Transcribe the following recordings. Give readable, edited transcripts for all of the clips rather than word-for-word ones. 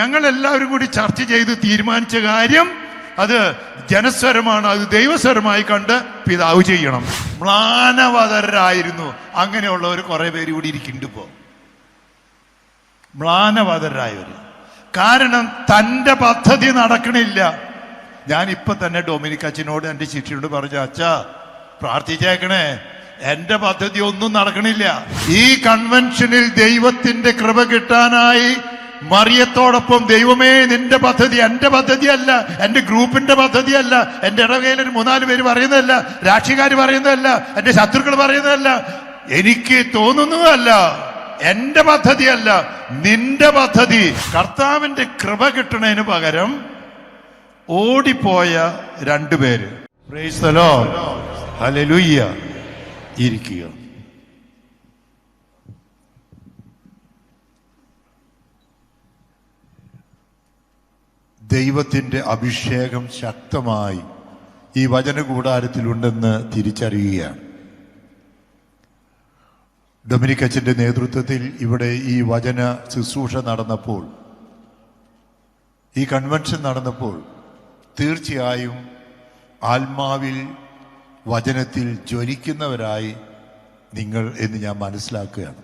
ഞങ്ങളെല്ലാവരും കൂടി ചർച്ച ചെയ്ത് തീരുമാനിച്ച കാര്യം അത് ജനസ്വരമാണ്, അത് ദൈവസ്വരമായി കണ്ട് പിതാവ് ചെയ്യണം. മ്ലാനവതരായിരുന്നു. അങ്ങനെയുള്ളവർ കുറെ പേര് കൂടി ഇരിക്കുന്നുണ്ട് ഇപ്പോ, മ്ലാനവതരായവര്. കാരണം തൻ്റെ പദ്ധതി നടക്കണില്ല. ഞാനിപ്പൊ തന്നെ ഡൊമിനിക് അച്ഛനോട് എൻ്റെ ശിഷ്യനോട് പറഞ്ഞു, അച്ഛാ പ്രാർത്ഥിച്ചേക്കണേ, എന്റെ പദ്ധതി ഒന്നും നടക്കണില്ല. ഈ കൺവെൻഷനിൽ ദൈവത്തിന്റെ കൃപ കിട്ടാനായി മറിയത്തോടൊപ്പം ദൈവമേ നിന്റെ പദ്ധതി എന്റെ പദ്ധതിയല്ല, എന്റെ ഗ്രൂപ്പിന്റെ പദ്ധതിയല്ല, എന്റെ ഇടവകയിൽ ഒരു 3-4 പേര് പറയുന്നതല്ല, രാഷ്ട്രീയക്കാർ പറയുന്നതല്ല, എന്റെ ശത്രുക്കൾ പറയുന്നതല്ല, എനിക്ക് തോന്നുന്നതല്ല, എന്റെ പദ്ധതിയല്ല, നിന്റെ പദ്ധതി. കർത്താവിന്റെ കൃപ കിട്ടണതിന് പകരം ഓടിപ്പോയ 2 പേര്. Praise the Lord, hallelujah. ഇരിക്കുക. ദൈവത്തിന്റെ അഭിഷേകം ശക്തമായി ഈ വചനകൂടാരത്തിലുണ്ടെന്ന് തിരിച്ചറിയുകയാണ്. ഡൊമിനിക് അച്ഛന്റെ നേതൃത്വത്തിൽ ഇവിടെ ഈ വചന ശുശ്രൂഷ നടന്നപ്പോൾ, ഈ കൺവെൻഷൻ നടന്നപ്പോൾ തീർച്ചയായും ആത്മാവിൽ വചനത്തിൽ ജ്വലിക്കുന്നവരായി നിങ്ങൾ എന്ന് ഞാൻ മനസ്സിലാക്കുകയാണ്.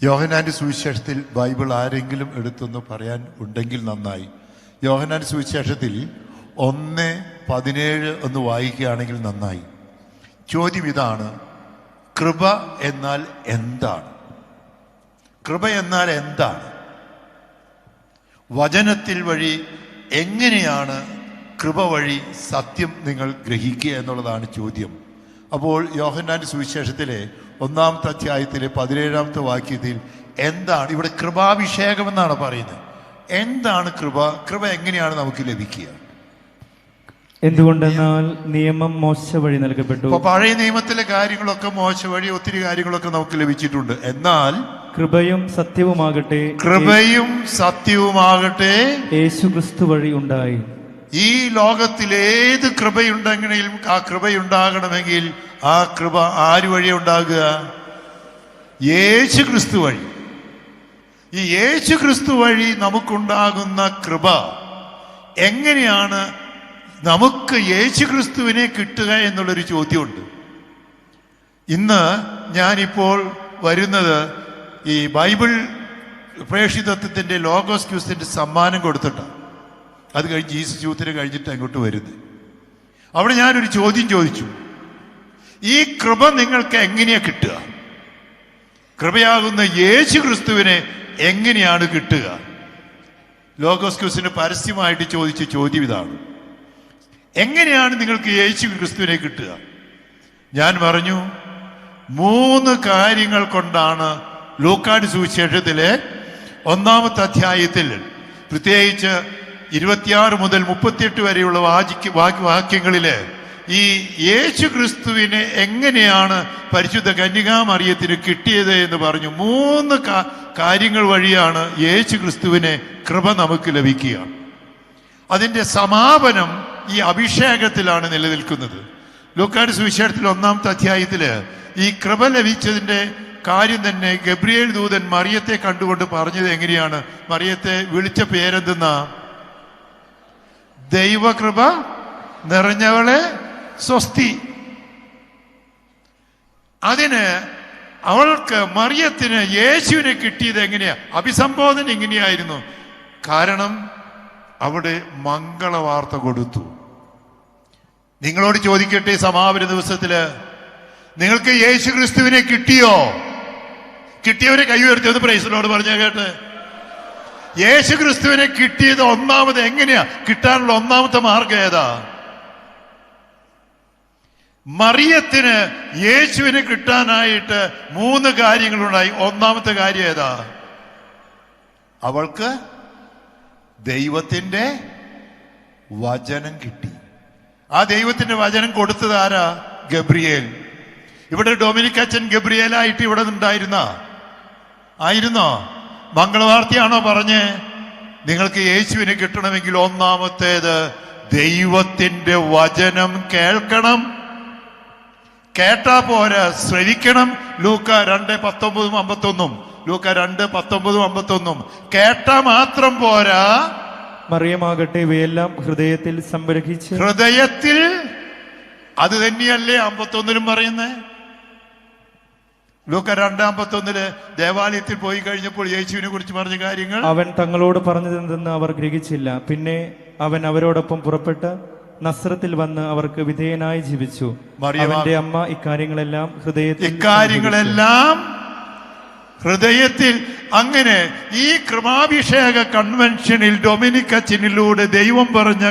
യോഹന്നാന്റെ സുവിശേഷത്തിൽ ബൈബിൾ ആരെങ്കിലും എടുത്തൊന്ന് പറയാൻ ഉണ്ടെങ്കിൽ നന്നായി. യോഹന്നാന്റെ സുവിശേഷത്തിൽ 1:17 ഒന്ന് വായിക്കുകയാണെങ്കിൽ നന്നായി. ചോദ്യം ഇതാണ്, കൃപ എന്നാൽ എന്താണ്? കൃപ എന്നാൽ എന്താണ്? വചനത്തിൽ വഴി എങ്ങനെയാണ് കൃപ വഴി സത്യം നിങ്ങൾ ഗ്രഹിക്കുക എന്നുള്ളതാണ് ചോദ്യം. അപ്പോൾ യോഹന്നാന്റെ സുവിശേഷത്തിലെ 1-ാമത്തെ അധ്യായത്തിലെ 17-ാമത്തെ വാക്യത്തിൽ എന്താണ് ഇവിടെ കൃപാഭിഷേകം എന്നാണ് പറയുന്നത്. എന്താണ് കൃപ? കൃപ എങ്ങനെയാണ് നമുക്ക് ലഭിക്കുക? എന്തുകൊണ്ടെന്നാൽ നിയമം മോശ വഴി നൽകപ്പെട്ടു. അപ്പൊ പഴയ നിയമത്തിലെ കാര്യങ്ങളൊക്കെ മോശ വഴി ഒത്തിരി കാര്യങ്ങളൊക്കെ നമുക്ക് ലഭിച്ചിട്ടുണ്ട്. എന്നാൽ കൃപയും സത്യവുമാകട്ടെ, കൃപയും സത്യവുമാകട്ടെ യേശുക്രിസ്തു വഴി ഉണ്ടായി. ഈ ലോകത്തിൽ ഏത് കൃപയുണ്ടെങ്കിലും ആ കൃപയുണ്ടാകണമെങ്കിൽ ആ കൃപ ആര് വഴി ഉണ്ടാകുക? യേശു ക്രിസ്തു വഴി. ഈ യേശു ക്രിസ്തു വഴി നമുക്കുണ്ടാകുന്ന കൃപ എങ്ങനെയാണ് നമുക്ക് യേശു ക്രിസ്തുവിനെ കിട്ടുക എന്നുള്ളൊരു ചോദ്യമുണ്ട്. ഇന്ന് ഞാനിപ്പോൾ വരുന്നത് ഈ ബൈബിൾ പ്രേക്ഷിതത്വത്തിന്റെ ലോഗോസ് ക്യൂസിന്റെ സമ്മാനം കൊടുത്തിട്ടാണ്. അത് കഴിഞ്ഞ് ജീസസ് യൂത്തിന് കഴിഞ്ഞിട്ട് അങ്ങോട്ട് വരുന്നത്. അവിടെ ഞാനൊരു ചോദ്യം ചോദിച്ചു, ഈ കൃപ നിങ്ങൾക്ക് എങ്ങനെയാ കിട്ടുക? കൃപയാകുന്ന യേശു ക്രിസ്തുവിനെ എങ്ങനെയാണ് കിട്ടുക? ലോഗോസ് ക്യൂസിന് പരസ്യമായിട്ട് ചോദിച്ച ചോദ്യം ഇതാണ്, എങ്ങനെയാണ് നിങ്ങൾക്ക് യേശു ക്രിസ്തുവിനെ കിട്ടുക? ഞാൻ പറഞ്ഞു 3 കാര്യങ്ങൾ കൊണ്ടാണ് ലൂക്കായുടെ സുവിശേഷത്തിലെ 1-ാമത്തെ അധ്യായത്തിൽ പ്രത്യേകിച്ച് 26 മുതൽ 38 വരെയുള്ള വാക്യങ്ങളില് ഈ യേശു ക്രിസ്തുവിനെ എങ്ങനെയാണ് പരിശുദ്ധ കന്യകാമറിയത്തിന് കിട്ടിയത് എന്ന് പറഞ്ഞു. 3 കാര്യങ്ങൾ വഴിയാണ് യേശു ക്രിസ്തുവിനെ കൃപ നമുക്ക് ലഭിക്കുക. അതിന്റെ സമാപനം ഈ അഭിഷേകത്തിലാണ് നിലനിൽക്കുന്നത്. ലൂക്കായുടെ സുവിശേഷത്തിൽ 1-ാമത്തെ അധ്യായത്തില് ഈ കൃപ ലഭിച്ചതിന്റെ കാര്യം തന്നെ ഗബ്രിയേൽ ദൂതൻ മറിയത്തെ കണ്ടുകൊണ്ട് പറഞ്ഞത് എങ്ങനെയാണ്? മറിയത്തെ വിളിച്ച പേരെന്തെന്നാ? ദൈവകൃപ നിറഞ്ഞവളെ സ്വസ്തി. അതിന് അവൾക്ക് മറിയത്തിന് യേശുവിനെ കിട്ടിയത് എങ്ങനെയാ? അഭിസംബോധന ഇങ്ങനെയായിരുന്നു. കാരണം അവിടെ മംഗളവാർത്ത കൊടുത്തു. നിങ്ങളോട് ചോദിക്കട്ടെ, സമാപന ദിവസത്തില് നിങ്ങൾക്ക് യേശു ക്രിസ്തുവിനെ കിട്ടിയോ? കിട്ടിയവരെ കൈ ഉയർത്തിയത് പ്രൈസിനോട് പറഞ്ഞ കേട്ട്. യേശു ക്രിസ്തുവിനെ കിട്ടിയത് ഒന്നാമത് എങ്ങനെയാ കിട്ടാനുള്ള 1-ാമത്തെ മാർഗം ഏതാ? മറിയത്തിന് യേശുവിനെ കിട്ടാനായിട്ട് 3 കാര്യങ്ങളുണ്ടായി. 1-ാമത്തെ കാര്യം ഏതാ? അവൾക്ക് ദൈവത്തിന്റെ വചനം കിട്ടി. ആ ദൈവത്തിന്റെ വചനം കൊടുത്തത് ആരാ? ഗബ്രിയേൽ. ഇവിടെ ഡൊമിനിക് അച്ഛൻ ഗബ്രിയേലായിട്ട് ഇവിടെ ആയിരുന്നോ? മംഗളവാർത്തയാണോ പറഞ്ഞേ? നിങ്ങൾക്ക് യേശുവിനെ കിട്ടണമെങ്കിൽ 1-ാമത്തേത് ദൈവത്തിന്റെ വചനം കേൾക്കണം. കേട്ടാ പോരാ, ശ്രവിക്കണം. ലൂക്ക 2:19-51 ലൂക്ക 2:19-51. കേട്ടാ മാത്രം പോരാ, മറിയമാകട്ടെ ഇവയെല്ലാം ഹൃദയത്തിൽ സംഗ്രഹിച്ച് ഹൃദയത്തിൽ. അത് തന്നെയല്ലേ 51 പറയുന്നേ. ലൂക്ക 2:51 ദേവാലയത്തിൽ പോയി കഴിഞ്ഞപ്പോൾ യേശുവിനെ കുറിച്ച് പറഞ്ഞ കാര്യങ്ങൾ അവൻ തങ്ങളോട് പറഞ്ഞതെന്തെന്ന് അവർ ഗ്രഹിച്ചില്ല. പിന്നെ അവൻ അവരോടൊപ്പം പുറപ്പെട്ട് നസ്രത്തിൽ വന്ന് അവർക്ക് വിധേയനായി ജീവിച്ചു. അവന്റെ അമ്മ ഇക്കാര്യങ്ങളെല്ലാം ഹൃദയത്തിൽ. അങ്ങനെ ഈ കൃപാഭിഷേക കൺവെൻഷനിൽ ഡൊമിനിക് അച്ഛനിലൂടെ ദൈവം പറഞ്ഞ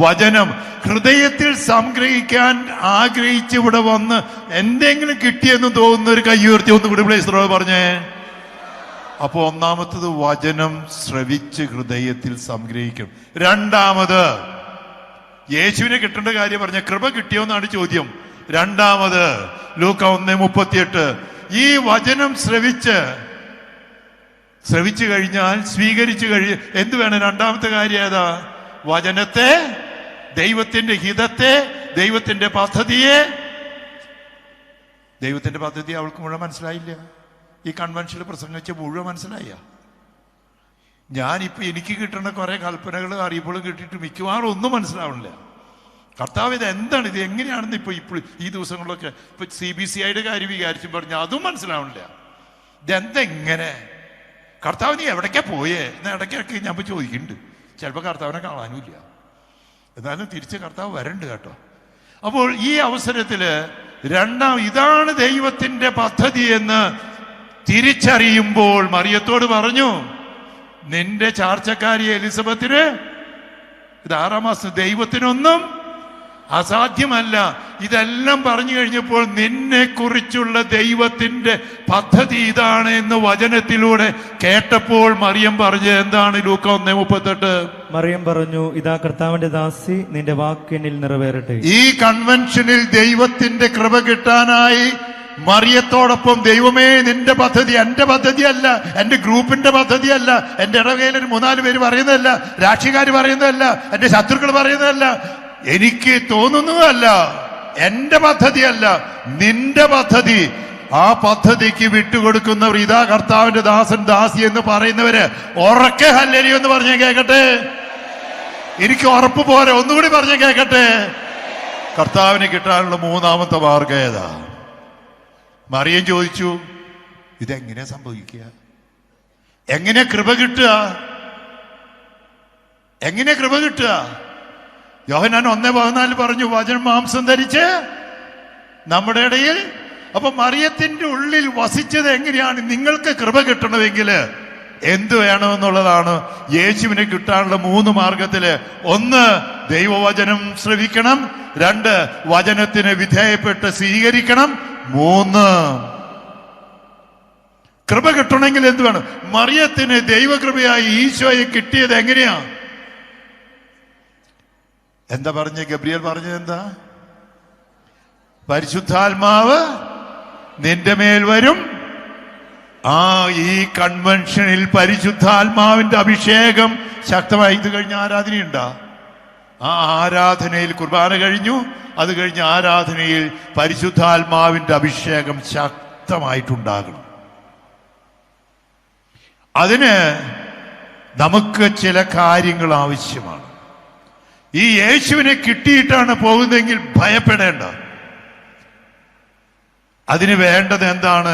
വചനം ഹൃദയത്തിൽ സംഗ്രഹിക്കാൻ ആഗ്രഹിച്ച് ഇവിടെ വന്ന് എന്തെങ്കിലും കിട്ടിയെന്ന് തോന്നുന്ന ഒരു കയ്യുയർത്തി ഒന്നുകൂടി പ്ലേസ് പറഞ്ഞേ. അപ്പൊ ഒന്നാമത്തത് വചനം ശ്രവിച്ച് ഹൃദയത്തിൽ സംഗ്രഹിക്കും. രണ്ടാമത് യേശുവിനെ കിട്ടേണ്ട കാര്യം പറഞ്ഞ കൃപ കിട്ടിയോന്നാണ് ചോദ്യം. രണ്ടാമത് ലൂക്ക 1:38 ഈ വചനം ശ്രവിച്ചു കഴിഞ്ഞാൽ സ്വീകരിച്ചു എന്ത് വേണം? രണ്ടാമത്തെ കാര്യം ഏതാ? വചനത്തെ, ദൈവത്തിന്റെ ഹിതത്തെ, ദൈവത്തിന്റെ പദ്ധതിയെ. ദൈവത്തിന്റെ പദ്ധതി അവൾക്ക് മുഴുവൻ മനസ്സിലായില്ല. ഈ കൺവെൻഷനിൽ പ്രസംഗിച്ച മുഴുവൻ മനസ്സിലായ. ഞാനിപ്പോ എനിക്ക് കിട്ടുന്ന കുറെ കൽപ്പനകൾ അറിയിപ്പോഴും കിട്ടിയിട്ട് മിക്കവാറും ഒന്നും മനസ്സിലാവണില്ല. കർത്താവ് ഇത് എന്താണ്, ഇത് എങ്ങനെയാണെന്ന് ഇപ്പോൾ ഈ ദിവസങ്ങളിലൊക്കെ ഇപ്പൊ CBCIയുടെ കാര്യം വിചാരിച്ചും പറഞ്ഞ അതും മനസ്സിലാവണില്ല. ഇതെന്തെങ്ങനെ കർത്താവ് നീ എവിടേക്കാ പോയേ എന്ന് ഇടയ്ക്കൊക്കെ ഞാൻ ഇപ്പോൾ ചോദിക്കുന്നുണ്ട്. ചിലപ്പോൾ കർത്താവിനെ കാണാനുമില്ല, എന്നാലും തിരിച്ച് കർത്താവ് വരണ്ട് കേട്ടോ. അപ്പോൾ ഈ അവസരത്തില് ഇതാണ് ദൈവത്തിന്റെ പദ്ധതി എന്ന് തിരിച്ചറിയുമ്പോൾ മറിയത്തോട് പറഞ്ഞു, നിന്റെ ചാർച്ചക്കാരി എലിസബത്തിന് ഇത് 6-ാം മാസം, ദൈവത്തിനൊന്നും അസാധ്യമല്ല. ഇതെല്ലാം പറഞ്ഞു കഴിഞ്ഞപ്പോൾ നിന്നെ കുറിച്ചുള്ള ദൈവത്തിന്റെ പദ്ധതി ഇതാണ് എന്ന് വചനത്തിലൂടെ കേട്ടപ്പോൾ മറിയം പറഞ്ഞു എന്താണ്? ലൂക്ക 1:38 മറിയം പറഞ്ഞു, ഇതാ കർത്താവിന്റെ ദാസി, നിന്റെ വാക്ക് എന്നിൽ നിറവേറട്ടെ. ഈ കൺവെൻഷനിൽ ദൈവത്തിന്റെ കൃപ കിട്ടാനായി മറിയത്തോടൊപ്പം ദൈവമേ നിന്റെ പദ്ധതി എന്റെ പദ്ധതിയല്ല, എന്റെ ഗ്രൂപ്പിന്റെ പദ്ധതിയല്ല, എന്റെ ഇടവകയിൽ ഒരു 3-4 പേര് പറയുന്നതല്ല, രാഷ്ട്രീയക്കാർ പറയുന്നതല്ല, എന്റെ ശത്രുക്കൾ പറയുന്നതല്ല, എനിക്ക് തോന്നുന്നതല്ല, എന്റെ പദ്ധതിയല്ല, നിന്റെ പദ്ധതി. ആ പദ്ധതിക്ക് വിട്ടുകൊടുക്കുന്നവർ ഇതാ കർത്താവിന്റെ ദാസൻ ദാസി എന്ന് പറയുന്നവര് ഉറക്കെ ഹല്ലേലൂയ എന്ന് പറഞ്ഞേ കേക്കട്ടെ. എനിക്ക് ഉറപ്പ് പോരെ, ഒന്നുകൂടി പറഞ്ഞേ കേക്കട്ടെ. കർത്താവിന് കിട്ടാനുള്ള 3-ാമത്തെ മാർഗം ഏതാ? മറിയം ചോദിച്ചു, ഇതെങ്ങനെ സംഭവിക്കുക? എങ്ങനെ കൃപ കിട്ടുക? എങ്ങനെ കൃപ കിട്ടുക? യോഹന്നാൻ 1:14 പറഞ്ഞു, വചനം മാംസം ധരിച്ച് നമ്മുടെ ഇടയിൽ. അപ്പൊ മറിയത്തിന്റെ ഉള്ളിൽ വസിച്ചത് എങ്ങനെയാണ്? നിങ്ങൾക്ക് കൃപ കിട്ടണമെങ്കിൽ എന്ത് വേണമെന്നുള്ളതാണ് യേശുവിനെ കിട്ടാനുള്ള 3 മാർഗത്തില്. 1, ദൈവവചനം ശ്രവിക്കണം. 2, വചനത്തിന് വിധേയപ്പെട്ട് സ്വീകരിക്കണം. 3, കൃപ കിട്ടണമെങ്കിൽ എന്ത് വേണം? മറിയത്തിന് ദൈവകൃപയായി ഈശോയെ കിട്ടിയത് എങ്ങനെയാ? എന്താ പറഞ്ഞ ഗബ്രിയേൽ പറഞ്ഞത്? എന്താ? പരിശുദ്ധാത്മാവ് നിന്റെ മേൽ വരും. ഈ കൺവെൻഷനിൽ പരിശുദ്ധാത്മാവിന്റെ അഭിഷേകം ശക്തമായി. ഇത് കഴിഞ്ഞ ആരാധനയുണ്ടാ? ആ ആരാധനയിൽ കുർബാന കഴിഞ്ഞു, അത് കഴിഞ്ഞ ആരാധനയിൽ പരിശുദ്ധാത്മാവിന്റെ അഭിഷേകം ശക്തമായിട്ടുണ്ടാകണം. അതിന് നമുക്ക് ചില കാര്യങ്ങൾ ആവശ്യമാണ്. ഈ യേശുവിനെ കിട്ടിയിട്ടാണ് പോകുന്നതെങ്കിൽ ഭയപ്പെടേണ്ട. അതിന് വേണ്ടത് എന്താണ്?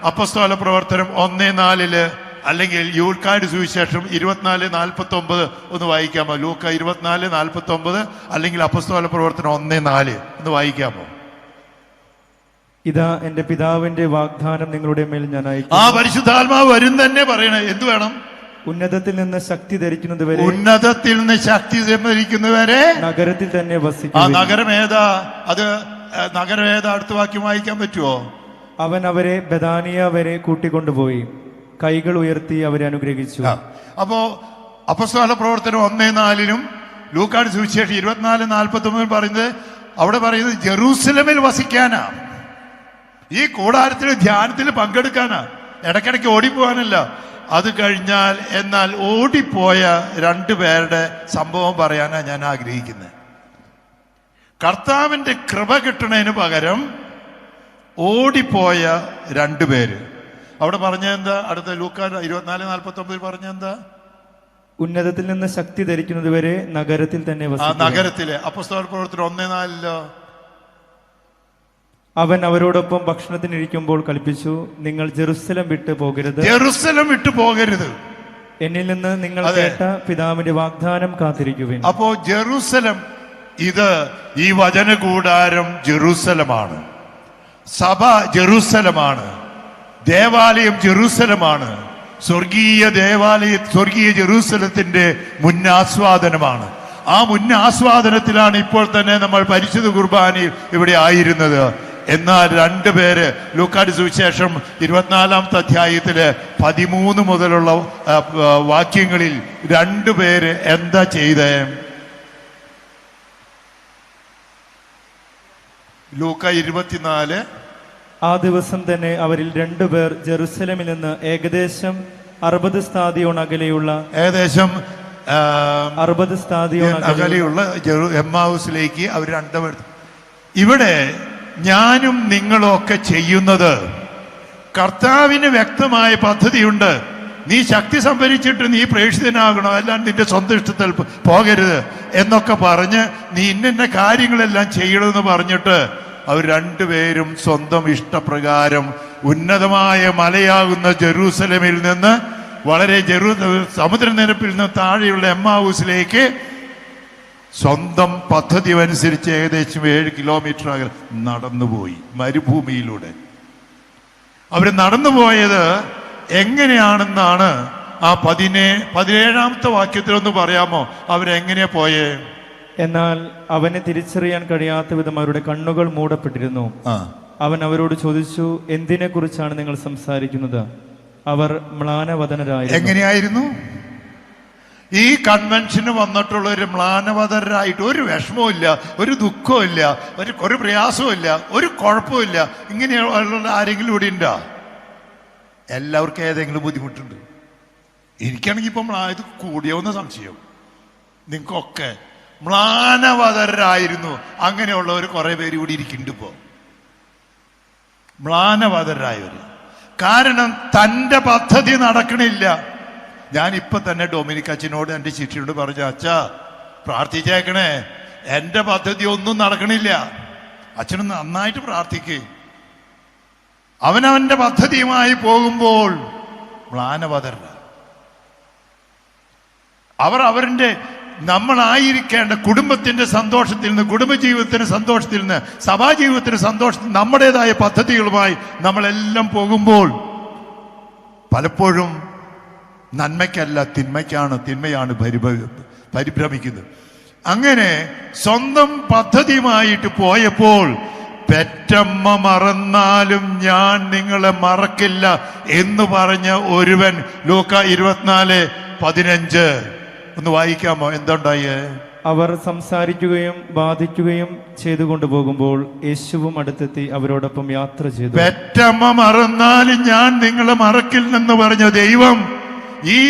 അപ്പസ്തോല പ്രവർത്തനം 1:4 അല്ലെങ്കിൽ യൂർക്കാട് സുവിശേഷം 24:49 ഒന്ന് വായിക്കാമോ? ലൂക്ക 24:49 അല്ലെങ്കിൽ അപ്പസ്തോല പ്രവർത്തനം 1:4 ഒന്ന് വായിക്കാമോ? ഇതാ എന്റെ പിതാവിന്റെ വാഗ്ദാനം നിങ്ങളുടെ മേൽ ഞാൻ അയക്കും. ആ പരിശുദ്ധാത്മാവ് വരും തന്നെ പറയണേ. എന്ത് വേണം? ഉന്നതത്തിൽ നിന്ന് ശക്തി ധരിക്കുന്നതുവരെ, ഉന്നതത്തിൽ നിന്ന് ശക്തി ധരിക്കുന്നതുവരെ നഗരത്തിൽ തന്നെ വസിക്കും. ആ നഗരം ഏതാ? അത് നഗരം ഏതാ? അടുത്ത വാക്യം വായിക്കാൻ പറ്റുമോ? അവൻ അവരെ ബഥാനിയ വരെ കൂട്ടിക്കൊണ്ടുപോയി കൈകൾ ഉയർത്തി അവരെ അനുഗ്രഹിച്ചു. അപ്പോ അപ്പസ്തോല പ്രവർത്തനം 1:4 ലൂക്കാട് സുവിശേഷം 24:49 പറയുന്നത്, അവിടെ പറയുന്നത് ജെറൂസലമിൽ വസിക്കാനാ. ഈ കൂടാരത്തിൽ ധ്യാനത്തിൽ പങ്കെടുക്കാനാ, ഇടയ്ക്കിടയ്ക്ക് ഓടിപ്പോവാനല്ല. അത് കഴിഞ്ഞാൽ എന്നാൽ ഓടിപ്പോയ 2 പേരുടെ സംഭവം പറയാനാ ഞാൻ ആഗ്രഹിക്കുന്നത്. കർത്താവിന്റെ കൃപ കിട്ടുന്നതിന് പകരം ഓടിപ്പോയ 2 പേര്. അവിടെ പറഞ്ഞ എന്താ? അടുത്ത ലൂക്ക 24:49 പറഞ്ഞ എന്താ? ഉന്നതത്തിൽ നിന്ന് ശക്തി ധരിക്കുന്നത് വരെ നഗരത്തിൽ തന്നെ നഗരത്തിലെ. അപ്പോസ്തല പ്രവർത്തനം 1:4 അവൻ അവരോടൊപ്പം ഭക്ഷണത്തിനിരിക്കുമ്പോൾ കൽപ്പിച്ചു, നിങ്ങൾ ജെറുസലം വിട്ടു പോകരുത്, ജെറുസലം വിട്ടു പോകരുത്, എന്നിൽ നിന്ന് നിങ്ങൾ കേട്ട പിതാവിന്റെ വാഗ്ദാനം കാത്തിരിക്കുവിൻ. അപ്പോ ജെറുസലം, ഇത് ഈ വചനകൂടാരം ജെറുസലമാണ്, സഭ ജെറുസലമാണ്, ദേവാലയം ജെറുസലമാണ്, സ്വർഗീയ ദേവാലയ സ്വർഗീയ ജെറുസലത്തിന്റെ മുന്നാസ്വാദനമാണ്. ആ മുന്നാസ്വാദനത്തിലാണ് ഇപ്പോൾ തന്നെ നമ്മൾ പരിശുദ്ധ കുർബാനയിൽ ഇവിടെ ആയിരുന്നത്. എന്നാൽ രണ്ടുപേര് ലൂക്കായുടെ സുവിശേഷം 24-ാമത്തെ അധ്യായത്തില് 13 മുതലുള്ള വാക്യങ്ങളിൽ രണ്ടുപേര് എന്താ ചെയ്തേ? ലൂക്ക 24. ആ ദിവസം തന്നെ അവരിൽ 2 പേർ ജെറുസലേമിൽ നിന്ന് ഏകദേശം 60 സ്ഥാദിയോൺ അകലെയുള്ള 60 സ്ഥാദിയോൺ അകലെയുള്ള എമ്മാവുസിലേക്ക് അവർ രണ്ടുപേർ. ഇവിടെ ഞാനും നിങ്ങളൊക്കെ ചെയ്യുന്നത്, കർത്താവിന് വ്യക്തമായ പദ്ധതിയുണ്ട്. നീ ശക്തി സംഭരിച്ചിട്ട് നീ പ്രേക്ഷിതനാകണം, അല്ലാണ്ട് നിന്റെ സ്വന്തം ഇഷ്ടത്തിൽ പോകരുത് എന്നൊക്കെ പറഞ്ഞ് നീ ഇന്ന കാര്യങ്ങളെല്ലാം ചെയ്യണമെന്ന് പറഞ്ഞിട്ട് അവർ രണ്ടുപേരും സ്വന്തം ഇഷ്ടപ്രകാരം ഉന്നതമായ മലയാകുന്ന ജെറൂസലമിൽ നിന്ന് വളരെ സമുദ്രനിരപ്പിൽ നിന്ന് താഴെയുള്ള എമ്മാവൂസിലേക്ക് സ്വന്തം പദ്ധതി അനുസരിച്ച് ഏകദേശം 7 കിലോമീറ്റർ അകലെ നടന്നുപോയി. മരുഭൂമിയിലൂടെ അവർ നടന്നുപോയത് എങ്ങനെയാണെന്നാണ് ആ 17-ാമത്തെ വാക്യത്തിലൊന്ന് പറയാമോ? അവരെങ്ങനെയാ പോയേ? എന്നാൽ അവനെ തിരിച്ചറിയാൻ കഴിയാത്ത വിധം അവരുടെ കണ്ണുകൾ മൂടപ്പെട്ടിരുന്നു. അവൻ അവരോട് ചോദിച്ചു, എന്തിനെ കുറിച്ചാണ് നിങ്ങൾ സംസാരിക്കുന്നത്? അവർ മ്ലാനവദനരായിരുന്നു. എങ്ങനെയായിരുന്നു? ഈ കൺവെൻഷന് വന്നിട്ടുള്ള ഒരു മ്ലാനവദരായിട്ട് ഒരു വിഷമവും ഇല്ല, ഒരു ദുഃഖവും ഇല്ല, ഒരു പ്രയാസവും ഇല്ല, ഒരു കുഴപ്പമില്ല. ഇങ്ങനെയുള്ള ആരെങ്കിലും ഇവിടെ ഉണ്ടോ? എല്ലാവർക്കും ഏതെങ്കിലും ബുദ്ധിമുട്ടുണ്ട്. എനിക്കാണെങ്കിൽ ഇപ്പം ഇത് കൂടിയോന്ന് സംശയം. നിങ്ങൾക്കൊക്കെ മ്ലാനവദരായിരുന്നു. അങ്ങനെയുള്ളവർ കുറെ പേര് ഇവിടെ ഇരിക്കുന്നുണ്ട് ഇപ്പോ, മ്ലാനവദരായവര്. കാരണം തന്റെ പദ്ധതി നടക്കണില്ല. ഞാൻ ഇപ്പൊ തന്നെ ഡൊമിനിക് അച്ഛനോട് എൻ്റെ ശിഷ്യനോട് പറഞ്ഞു, അച്ഛാ പ്രാർത്ഥിച്ചേക്കണേ, എന്റെ പദ്ധതി ഒന്നും നടക്കണില്ല. അച്ഛനും നന്നായിട്ട് പ്രാർത്ഥിക്കേ. അവനവന്റെ പദ്ധതിയുമായി പോകുമ്പോൾ മ്ലാനവദര. അവർ അവരുടെ നമ്മളായിരിക്കേണ്ട കുടുംബത്തിന്റെ സന്തോഷത്തിൽ നിന്ന്, കുടുംബജീവിതത്തിന്റെ സന്തോഷത്തിൽ നിന്ന്, സഭാജീവിതത്തിന്റെ സന്തോഷത്തിൽ നമ്മുടേതായ പദ്ധതികളുമായി നമ്മളെല്ലാം പോകുമ്പോൾ പലപ്പോഴും നന്മയ്ക്കല്ല തിന്മയാണ് പരിഭ്രമിക്കുന്നത്. അങ്ങനെ സ്വന്തം പദ്ധതിയുമായിട്ട് പോയപ്പോൾ പെറ്റമ്മ മറന്നാലും ഞാൻ നിങ്ങളെ മറക്കില്ല എന്ന് പറഞ്ഞ ഒരുവൻ ലൂക്ക 24:15 ഒന്ന് വായിക്കാമോ? എന്തുണ്ടായേ? അവർ സംസാരിക്കുകയും ബാധിക്കുകയും ചെയ്തുകൊണ്ടു പോകുമ്പോൾ യേശുവും അടുത്തെത്തി അവരോടൊപ്പം യാത്ര ചെയ്തു. പെറ്റമ്മ മറന്നാലും ഞാൻ നിങ്ങളെ മറക്കില്ലെന്ന് പറഞ്ഞ ദൈവം, ഈ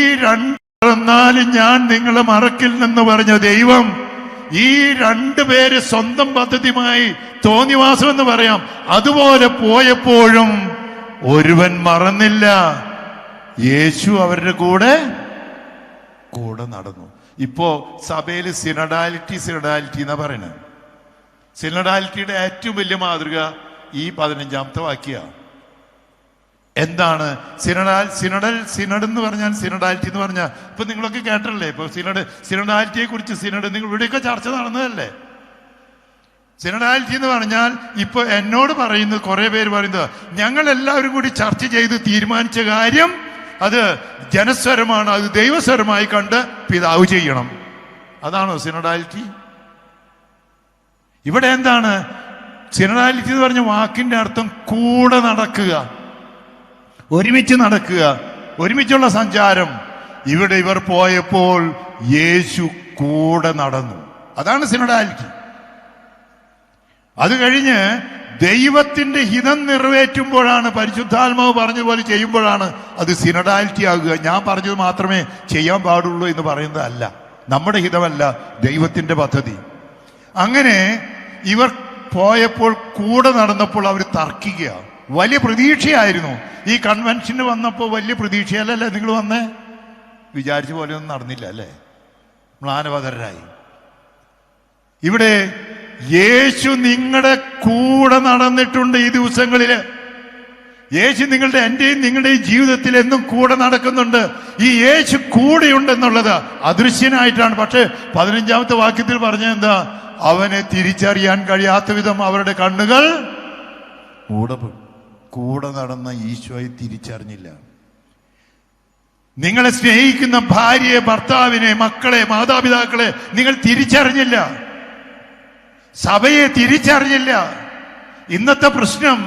മറന്നാലും ഞാൻ നിങ്ങളെ മറക്കില്ലെന്ന് പറഞ്ഞ ദൈവം, ഈ രണ്ടുപേര് സ്വന്തം പദ്ധതിയുമായി തോന്നിവാസം എന്ന് പറയാം, അതുപോലെ പോയപ്പോഴും ഒരുവൻ മറന്നില്ല. യേശു അവരുടെ കൂടെ നടന്നു. ഇപ്പോ സഭയിൽ സിനഡാലിറ്റി എന്നാ പറയുന്നത്. സിനഡാലിറ്റിയുടെ ഏറ്റവും വലിയ മാതൃക ഈ 15-ാമത്തെ വാക്യ. എന്താണ് സിനഡ് എന്ന് പറഞ്ഞാൽ, സിനഡാലിറ്റി എന്ന് പറഞ്ഞാൽ ഇപ്പൊ നിങ്ങളൊക്കെ കേട്ടല്ലേ? ഇപ്പൊ സിനഡാലിറ്റിയെ കുറിച്ച് നിങ്ങൾ ഇവിടെയൊക്കെ ചർച്ച നടന്നതല്ലേ? സിനഡാലിറ്റി എന്ന് പറഞ്ഞാൽ ഇപ്പൊ എന്നോട് പറയുന്നത്, കുറെ പേര് പറയുന്നത്, ഞങ്ങൾ എല്ലാവരും കൂടി ചർച്ച ചെയ്ത് തീരുമാനിച്ച കാര്യം അത് ജനസ്വരമാണ്, അത് ദൈവസ്വരമായി കണ്ട് പിതാവ് ചെയ്യണം. അതാണോ സിനഡാലിറ്റി? ഇവിടെ എന്താണ് സിനഡാലിറ്റി എന്ന് പറഞ്ഞ വാക്കിന്റെ അർത്ഥം? കൂടെ നടക്കുക, ഒരുമിച്ച് നടക്കുക, ഒരുമിച്ചുള്ള സഞ്ചാരം. ഇവിടെ ഇവർ പോയപ്പോൾ യേശു കൂടെ നടന്നു. അതാണ് സിനഡാലിറ്റി. അത് കഴിഞ്ഞ് ദൈവത്തിന്റെ ഹിതം നിറവേറ്റുമ്പോഴാണ്, പരിശുദ്ധാത്മാവ് പറഞ്ഞതുപോലെ ചെയ്യുമ്പോഴാണ് അത് സിനഡാലിറ്റി ആകുക. ഞാൻ പറഞ്ഞത് മാത്രമേ ചെയ്യാൻ പാടുള്ളൂ എന്ന് പറയുന്നതല്ല, നമ്മുടെ ഹിതമല്ല, ദൈവത്തിന്റെ പദ്ധതി. അങ്ങനെ ഇവർ പോയപ്പോൾ കൂടെ നടന്നപ്പോൾ അവർ തർക്കിക്കുക. വലിയ പ്രതീക്ഷയായിരുന്നു. ഈ കൺവെൻഷന് വന്നപ്പോൾ വലിയ പ്രതീക്ഷയല്ലല്ലേ നിങ്ങൾ വന്നേ? വിചാരിച്ച പോലെ ഒന്നും നടന്നില്ല അല്ലേ? മ്ലാനവതരായി. ഇവിടെ യേശു നിങ്ങളുടെ കൂടെ നടന്നിട്ടുണ്ട്. ഈ ദിവസങ്ങളില് യേശു നിങ്ങളുടെ എന്റെയും നിങ്ങളുടെയും ജീവിതത്തിൽ എന്നും കൂടെ നടക്കുന്നുണ്ട്. ഈ യേശു കൂടെയുണ്ടെന്നുള്ളത് അദൃശ്യനായിട്ടാണ്. പക്ഷെ 15-ാമത്തെ വാക്യത്തിൽ പറഞ്ഞ എന്താ? അവനെ തിരിച്ചറിയാൻ കഴിയാത്ത വിധം അവരുടെ കണ്ണുകൾ മൂടപ്പെട്ടു. കൂടെ നടന്ന ഈശോയെ തിരിച്ചറിഞ്ഞില്ല. നിങ്ങളെ സ്നേഹിക്കുന്ന ഭാര്യയെ, ഭർത്താവിനെ, മക്കളെ, മാതാപിതാക്കളെ നിങ്ങൾ തിരിച്ചറിഞ്ഞില്ല. സഭയെ തിരിച്ചറിഞ്ഞില്ല. ഇന്നത്തെ പ്രശ്നം,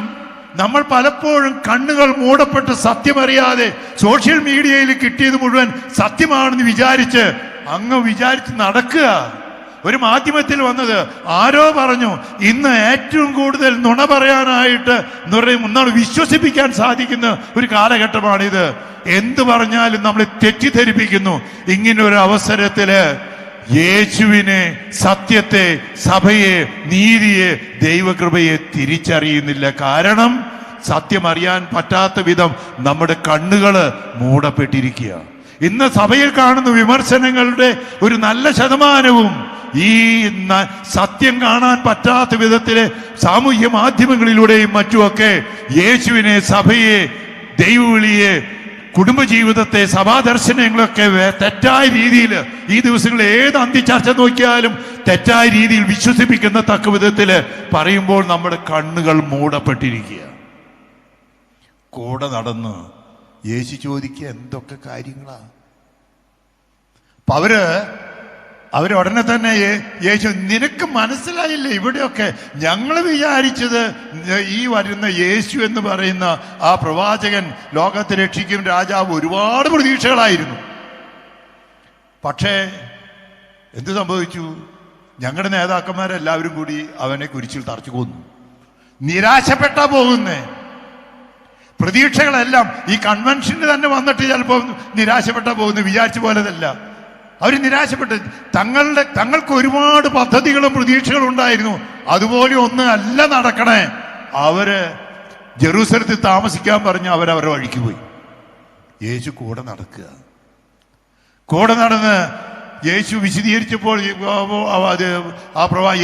നമ്മൾ പലപ്പോഴും കണ്ണുകൾ മൂടപ്പെട്ട് സത്യമറിയാതെ സോഷ്യൽ മീഡിയയിൽ കിട്ടിയത് മുഴുവൻ സത്യമാണെന്ന് വിചാരിച്ച് നടക്കുക. ഒരു മാധ്യമത്തിൽ വന്നത് ആരോ പറഞ്ഞു, ഇന്ന് ഏറ്റവും കൂടുതൽ നുണ പറയാനായിട്ട് നമ്മൾ വിശ്വസിപ്പിക്കാൻ സാധിക്കുന്ന ഒരു കാലഘട്ടമാണിത്. എന്തു പറഞ്ഞാലും നമ്മളെ തെറ്റിദ്ധരിപ്പിക്കുന്നു. ഇങ്ങനെ ഒരു അവസരത്തില് യേശുവിനെ, സത്യത്തെ, സഭയെ, നീതിയെ, ദൈവകൃപയെ തിരിച്ചറിയുന്നില്ല. കാരണം സത്യം അറിയാൻ പറ്റാത്ത വിധം നമ്മുടെ കണ്ണുകള് മൂടപ്പെട്ടിരിക്കുക. ഇന്ന് സഭയിൽ കാണുന്ന വിമർശനങ്ങളുടെ ഒരു നല്ല ശതമാനവും ഈ സത്യം കാണാൻ പറ്റാത്ത വിധത്തിലെ സാമൂഹ്യ മാധ്യമങ്ങളിലൂടെയും മറ്റുമൊക്കെ യേശുവിനെ, സഭയെ, ദൈവവിളിയെ, കുടുംബജീവിതത്തെ, സഭാദർശനങ്ങളൊക്കെ തെറ്റായ രീതിയിൽ ഈ ദിവസങ്ങളിൽ ഏത് അന്തിച്ചർച്ച നോക്കിയാലും തെറ്റായ രീതിയിൽ വിശ്വസിപ്പിക്കുന്ന തക്ക വിധത്തില് പറയുമ്പോൾ നമ്മുടെ കണ്ണുകൾ മൂടപ്പെട്ടിരിക്കുക. കൂടെ നടന്ന് യേശു ചോദിക്കുക എന്തൊക്കെ കാര്യങ്ങളാ. അപ്പൊ അവരുടനെ തന്നെ യേശു, നിനക്ക് മനസ്സിലായില്ലേ ഇവിടെയൊക്കെ ഞങ്ങൾ വിചാരിച്ചത് ഈ വരുന്ന യേശു എന്ന് പറയുന്ന ആ പ്രവാചകൻ ലോകത്തെ രക്ഷിക്കും രാജാവ് ഒരുപാട് പ്രതീക്ഷകളായിരുന്നു. പക്ഷേ എന്ത് സംഭവിച്ചു? ഞങ്ങളുടെ നേതാക്കന്മാരെല്ലാവരും കൂടി അവനെ കുരിശിൽ തറച്ചു കൊന്നു. നിരാശപ്പെട്ടാ പോകുന്നേ. പ്രതീക്ഷകളെല്ലാം ഈ കൺവെൻഷന് തന്നെ വന്നിട്ട് ചിലപ്പോൾ നിരാശപ്പെട്ടാ പോകുന്നു. വിചാരിച്ച പോലെതല്ല. അവർ നിരാശപ്പെട്ട് തങ്ങൾക്ക് ഒരുപാട് പദ്ധതികളും പ്രതീക്ഷകളും ഉണ്ടായിരുന്നു. അതുപോലെ ഒന്നും അല്ല നടക്കണേ. അവര് ജെറൂസലത്തിൽ താമസിക്കാൻ പറഞ്ഞ് അവരവരുടെ വഴിക്ക് പോയി. യേശു കൂടെ നടക്കുക. കൂടെ നടന്ന് യേശു വിശദീകരിച്ചപ്പോൾ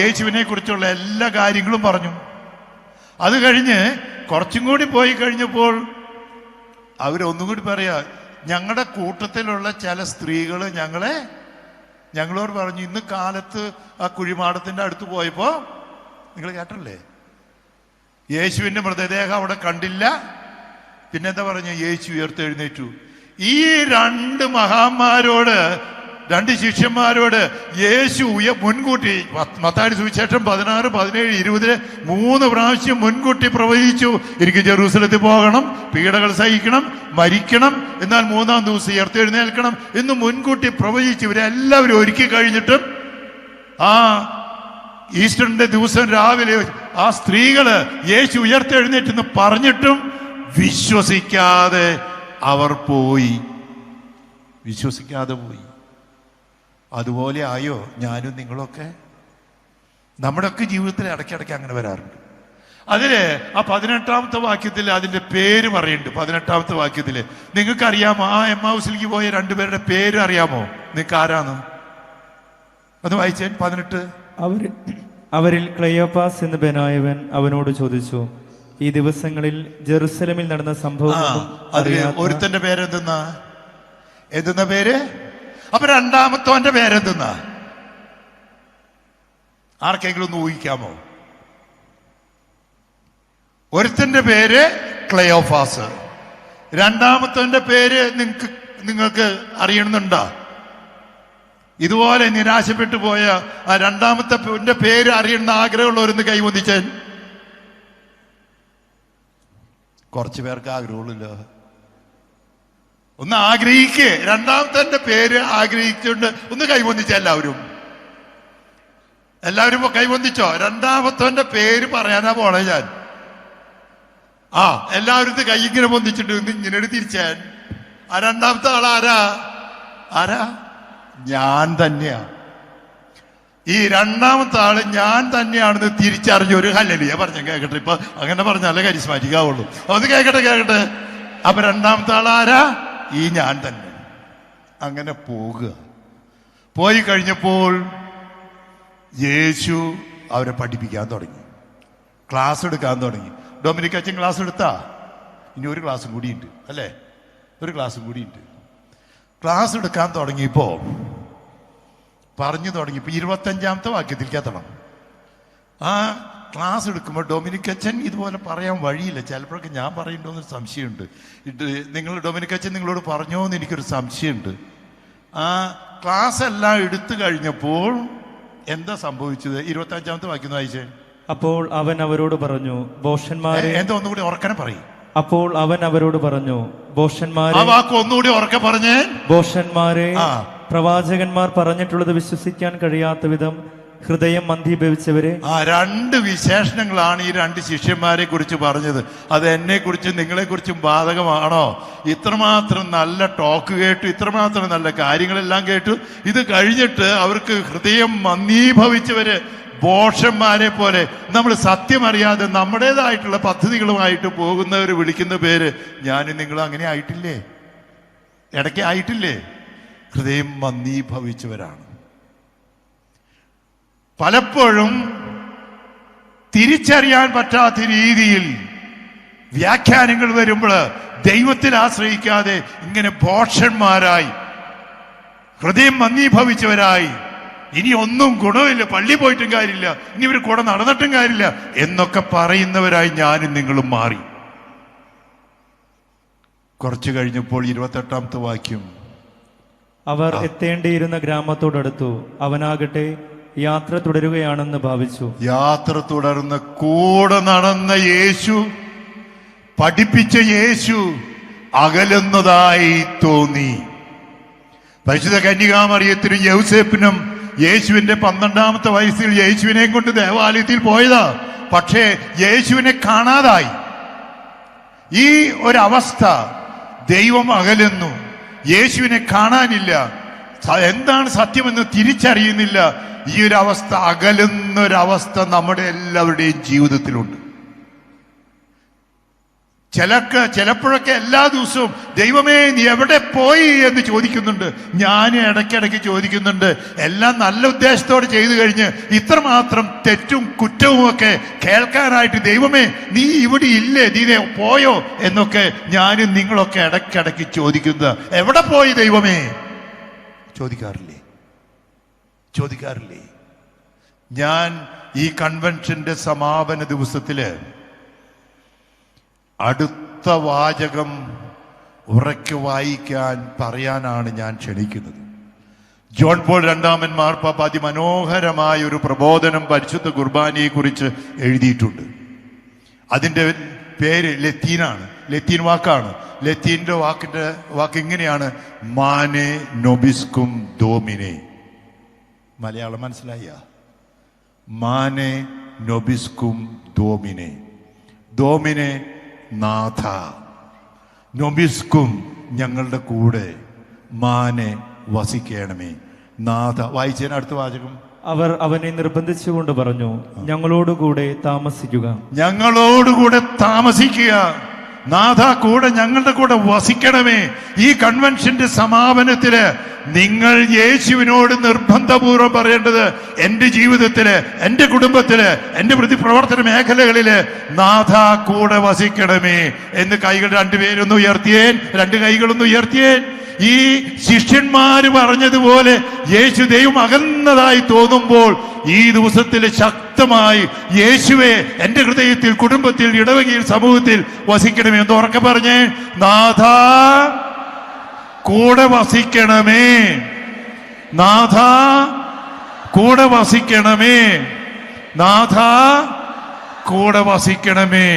യേശുവിനെ കുറിച്ചുള്ള എല്ലാ കാര്യങ്ങളും പറഞ്ഞു. അത് കഴിഞ്ഞ് കുറച്ചും കൂടി പോയി കഴിഞ്ഞപ്പോൾ അവരൊന്നും കൂടി പറയാ, ഞങ്ങളുടെ കൂട്ടത്തിലുള്ള ചില സ്ത്രീകൾ ഞങ്ങളോട് പറഞ്ഞു, ഇന്ന് കാലത്ത് ആ കുഴിമാടത്തിന്റെ അടുത്ത് പോയപ്പോ നിങ്ങൾ കേട്ടല്ലേ, യേശുവിന്റെ മൃതദേഹം അവിടെ കണ്ടില്ല. പിന്നെന്താ പറഞ്ഞു? യേശു ഉയർത്തെഴുന്നേറ്റു. ഈ രണ്ട് മഹാന്മാരോട്, രണ്ട് ശിഷ്യന്മാരോട് യേശു മുൻകൂട്ടി മത്തായി സുവിശേഷം 16, 17, 20 3 പ്രാവശ്യം മുൻകൂട്ടി പ്രവചിച്ചു. എനിക്ക് ജെറൂസലത്തിൽ പോകണം, പീഡകൾ സഹിക്കണം, മരിക്കണം, എന്നാൽ 3-ാം ദിവസം ഉയർത്തെഴുന്നേൽക്കണം എന്ന് മുൻകൂട്ടി പ്രവചിച്ചു. ഇവരെല്ലാവരും ഒരുക്കി കഴിഞ്ഞിട്ടും ആ ഈസ്റ്ററിന്റെ ദിവസം രാവിലെ ആ സ്ത്രീകള് യേശു ഉയർത്തെഴുന്നേറ്റെന്ന് പറഞ്ഞിട്ടും വിശ്വസിക്കാതെ അവർ പോയി. വിശ്വസിക്കാതെ പോയി. അതുപോലെ ആയോ ഞാനും നിങ്ങളൊക്കെ? നമ്മുടെയൊക്കെ ജീവിതത്തിൽ ഇടയ്ക്കിടയ്ക്ക് അങ്ങനെ വരാറുണ്ട്. അതില് ആ 18-ാമത്തെ വാക്യത്തിൽ അതിന്റെ പേര് പറയുന്നുണ്ട്. 18-ാമത്തെ വാക്യത്തില് നിങ്ങൾക്കറിയാമോ ആ എമ്മാവുസിലേക്ക് പോയ രണ്ടുപേരുടെ പേര് അറിയാമോ? നിങ്ങൾക്ക് ആരാന്ന് അത് വായിച്ചേ. 18. അവരിൽ ക്ലെയോപ്പാസ് എന്ന് ബെനായവൻ അവനോട് ചോദിച്ചു, ഈ ദിവസങ്ങളിൽ ജെറുസലമിൽ നടന്ന സംഭവം ഒരുത്തന്റെ പേരെന്തെന്ന പേര്? അപ്പൊ രണ്ടാമത്തോന്റെ പേരെന്തെന്നാ? ആർക്കെങ്കിലും ഒന്ന് ഊഹിക്കാമോ? ഒരുത്തന്റെ പേര് ക്ലെയോഫാസ്, രണ്ടാമത്തോന്റെ പേര് നിങ്ങൾക്ക് അറിയണമെന്നുണ്ടോ? ഇതുപോലെ നിരാശപ്പെട്ടു പോയ ആ രണ്ടാമത്തെ പേര് അറിയണമെന്ന് ആഗ്രഹമുള്ളവരൊന്ന് കൈവന്നിച്ചാൽ. കുറച്ചു പേർക്ക് ആഗ്രഹമുള്ളല്ലോ. ഒന്ന് ആഗ്രഹിക്കേ, രണ്ടാമത്തെ പേര് ആഗ്രഹിച്ചുകൊണ്ട് ഒന്ന് കൈവന്നിച്ച എല്ലാവരും കൈവന്നിച്ചോ? രണ്ടാമത്തെ പേര് പറയാനാ പോണേ ഞാൻ. എല്ലാവരും കൈ ഇങ്ങനെ പൊന്തിച്ചിട്ട് ഇങ്ങനെ തിരിച്ചാൻ. ആ രണ്ടാമത്തെ ആളാരാ? ഞാൻ തന്നെയാ. ഈ രണ്ടാമത്തെ ആള് ഞാൻ തന്നെയാണെന്ന് തിരിച്ചറിഞ്ഞ ഒരു ഹല്ലേലൂയ പറഞ്ഞ കേക്കട്ടെ. ഇപ്പൊ അങ്ങനെ പറഞ്ഞാലേ കരിസ്മാറ്റിക് ആവുള്ളൂ. അത് കേക്കട്ടെ. അപ്പൊ രണ്ടാമത്തെ ആളാരാ? ഈ ഞാൻ തന്നെ. അങ്ങനെ പോയി കഴിഞ്ഞപ്പോൾ യേശു അവരെ പഠിപ്പിക്കാൻ തുടങ്ങി, ക്ലാസ് എടുക്കാൻ തുടങ്ങി. ഡൊമിനിക് അച്ഛൻ ക്ലാസ് എടുത്താ? ഇനി ഒരു ക്ലാസ്സും കൂടിയുണ്ട് അല്ലേ? ഒരു ക്ലാസ്സും കൂടിയുണ്ട്. ക്ലാസ് എടുക്കാൻ തുടങ്ങിയപ്പോ പറഞ്ഞു തുടങ്ങിയപ്പോ 25-ാമത്തെ വാക്യത്തിലേക്ക് എത്തണം. ആ ക്ലാസ് എടുക്കുമ്പോൾ ഡൊമിനിക് അച്ഛൻ ഇതുപോലെ പറയാൻ വഴിയില്ല. ചിലപ്പോഴൊക്കെ ഞാൻ പറയണ്ടോന്നൊരു സംശയമുണ്ട്. നിങ്ങൾ ഡൊമിനിക് അച്ഛൻ നിങ്ങളോട് പറഞ്ഞോ എന്ന് എനിക്കൊരു സംശയമുണ്ട്. ആ ക്ലാസ് എല്ലാം എടുത്തു കഴിഞ്ഞപ്പോൾ എന്താ സംഭവിച്ചത്? 25-ാമത്തെ വാക്യം വായിച്ചേ. അപ്പോൾ അവൻ അവരോട് പറഞ്ഞു, ഭോഷന്മാരെ. എന്താ ഒന്നുകൂടി ഉറക്കനെ പറയും. അപ്പോൾ അവൻ അവരോട് പറഞ്ഞു, ഭോഷന്മാരെ. ആ വാക്ക് ഒന്നുകൂടി ഉറക്കെ പറഞ്ഞേ. ഭോഷന്മാരെ, പ്രവാചകന്മാർ പറഞ്ഞിട്ടുള്ളത് വിശ്വസിക്കാൻ കഴിയാത്ത വിധം ഹൃദയം മന്ദീഭവിച്ചവരെ. ആ രണ്ട് വിശേഷണങ്ങളാണ് ഈ രണ്ട് ശിഷ്യന്മാരെ കുറിച്ച് പറഞ്ഞത്. അത് എന്നെ കുറിച്ചും നിങ്ങളെ കുറിച്ചും ബാധകമാണോ? ഇത്രമാത്രം നല്ല ടോക്ക് കേട്ടു, ഇത്രമാത്രം നല്ല കാര്യങ്ങളെല്ലാം കേട്ടു. ഇത് കഴിഞ്ഞിട്ട് അവർക്ക് ഹൃദയം മന്ദീഭവിച്ചവര്, ഭോഷന്മാരെ പോലെ. നമ്മൾ സത്യമറിയാതെ നമ്മുടേതായിട്ടുള്ള പദ്ധതികളുമായിട്ട് പോകുന്നവർ വിളിക്കുന്ന പേര് ഞാനും നിങ്ങളും അങ്ങനെ ആയിട്ടില്ലേ? ഇടയ്ക്ക് ആയിട്ടില്ലേ? ഹൃദയം മന്ദീഭവിച്ചവരാണ്. പലപ്പോഴും തിരിച്ചറിയാൻ പറ്റാത്ത രീതിയിൽ വ്യാഖ്യാനങ്ങൾ വരുമ്പോൾ ദൈവത്തിൽ ആശ്രയിക്കാതെ ഇങ്ങനെ ഭോഷന്മാരായി, ഹൃദയം മന്ദീഭവിച്ചവരായി, ഇനി ഒന്നും ഗുണമില്ല, പള്ളി പോയിട്ടും കാര്യമില്ല, ഇനി ഇവർ കൂടെ നടന്നിട്ടും കാര്യമില്ല എന്നൊക്കെ പറയുന്നവരായി ഞാനും നിങ്ങളും മാറി. കുറച്ചു കഴിഞ്ഞപ്പോൾ 28-ാമത്തെ വാക്യം. അവർ എത്തേണ്ടിയിരുന്ന ഗ്രാമത്തോടടുത്തു. അവനാകട്ടെ യാത്ര തുടരുകയാണെന്ന് ഭാവിച്ചു. യാത്ര തുടർന്ന് കൂടെ നടന്ന യേശു, പഠിപ്പിച്ച യേശു അകലുന്നതായി തോന്നി. പരിശുദ്ധ കന്യകാമറിയത്തിനും യൗസേപ്പിനും യേശുവിന്റെ 12-ാമത്തെ വയസ്സിൽ യേശുവിനെ കൊണ്ട് ദേവാലയത്തിൽ പോയതാ. പക്ഷേ യേശുവിനെ കാണാതായി. ഈ ഒരവസ്ഥ, ദൈവം അകലുന്നു, യേശുവിനെ കാണാനില്ല, എന്താണ് സത്യമെന്ന് തിരിച്ചറിയുന്നില്ല. ഈ ഒരു അവസ്ഥ, അകലുന്നൊരവസ്ഥ നമ്മുടെ എല്ലാവരുടെയും ജീവിതത്തിലുണ്ട്. ചിലപ്പോഴൊക്കെ എല്ലാ ദിവസവും ദൈവമേ നീ എവിടെ പോയി എന്ന് ചോദിക്കുന്നുണ്ട്. ഞാൻ ഇടയ്ക്കിടയ്ക്ക് ചോദിക്കുന്നുണ്ട്. എല്ലാം നല്ല ഉദ്ദേശത്തോടെ ചെയ്തു കഴിഞ്ഞ് ഇത്രമാത്രം തെറ്റും കുറ്റവും ഒക്കെ കേൾക്കാനായിട്ട് ദൈവമേ നീ ഇവിടെ ഇല്ലേ, നീ പോയോ എന്നൊക്കെ ഞാനും നിങ്ങളൊക്കെ ഇടയ്ക്കിടയ്ക്ക് ചോദിക്കുന്നത്. എവിടെ പോയി ദൈവമേ? ചോദിക്കാറില്ലേ? ഞാൻ ഈ കൺവെൻഷന്റെ സമാപന ദിവസത്തില് അടുത്ത വാചകം ഉറക്കെ വായിക്കാൻ പറയാനാണ് ഞാൻ ക്ഷണിക്കുന്നത്. ജോൺ പോൾ രണ്ടാമൻ മാർപ്പാപ്പ അതിമനോഹരമായ ഒരു പ്രബോധനം പരിശുദ്ധ കുർബാനയെ കുറിച്ച് എഴുതിയിട്ടുണ്ട്. അതിൻ്റെ പേര് ലത്തീനാണ്, ലത്തീൻ വാക്കാണ്. ലത്തീൻ്റെ വാക്ക് ഇങ്ങനെയാണ്: മാനെ നൊബിസ്കും ഡോമിനെ. മലയാളം മനസ്സിലായ? മാനെ നൊബിസ്കും ഡോമിനെ. ഡോമിനെ നാഥ, നൊബിസ്കും ഞങ്ങളുടെ കൂടെ, മാനെ വസിക്കണമേ. നാഥ. വായിച്ചതിന് അടുത്ത വാചകം. അവർ അവനെ നിർബന്ധിച്ചുകൊണ്ട് പറഞ്ഞു, ഞങ്ങളോടുകൂടെ താമസിക്കുക. ഞങ്ങളോടുകൂടെ താമസിക്കുക നാഥ, കൂടെ ഞങ്ങളുടെ കൂടെ വസിക്കണമേ. ഈ കൺവെൻഷന്റെ സമാപനത്തില് നിങ്ങൾ യേശുവിനോട് നിർബന്ധപൂർവ്വം പറയേണ്ടത്, എന്റെ ജീവിതത്തില്, എന്റെ കുടുംബത്തില്, എന്റെ പ്രതിപ്രവർത്തന മേഖലകളില് നാഥ കൂടെ വസിക്കണമേ എന്ന് കൈകൾ രണ്ടുപേരൊന്ന് ഉയർത്തിയേൻ, രണ്ട് കൈകളൊന്ന് ഉയർത്തിയേൻ. ഈ ശിഷ്യന്മാര് പറഞ്ഞതുപോലെ യേശു ദൈവം അകന്നതായി തോന്നുമ്പോൾ ഈ ദിവസത്തിൽ ശക്തമായി യേശുവെ എന്റെ ഹൃദയത്തിൽ, കുടുംബത്തിൽ, ഇടവകയിൽ, സമൂഹത്തിൽ വസിക്കണമേ എന്ന് ഉറക്കെ പറഞ്ഞേ. നാഥ കൂടെ വസിക്കണമേ, നാഥ കൂടെ വസിക്കണമേ, നാഥ കൂടെ വസിക്കണമേ.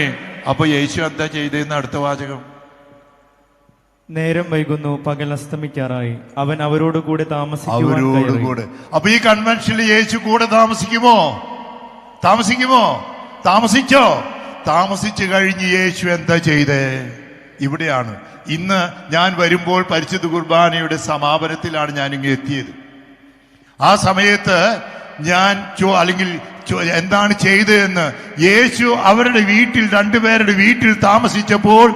അപ്പൊ യേശു എന്താ ചെയ്തെന്ന് അടുത്ത വാചകം. നേരം വൈകുന്നു, പകൽ അസ്തമിക്കാറായി. അവൻ അവരോട് കൂടെ താമസിച്ചു. അപ്പൊ ഈ കൺവെൻഷനിൽ യേശു കൂടെ താമസിക്കുമോ? താമസിച്ചോ? താമസിച്ചു കഴിഞ്ഞ് യേശു എന്താ ചെയ്തേ? ഇവിടെയാണ് ഇന്ന് ഞാൻ വരുമ്പോൾ പരിശുദ്ധ കുർബാനയുടെ സമാപനത്തിലാണ് ഞാനിങ്ങനെ എത്തിയത്. ആ സമയത്ത് അല്ലെങ്കിൽ എന്താണ് ചെയ്തതെന്ന്. യേശു അവരുടെ വീട്ടിൽ, രണ്ടുപേരുടെ വീട്ടിൽ താമസിച്ചപ്പോൾ,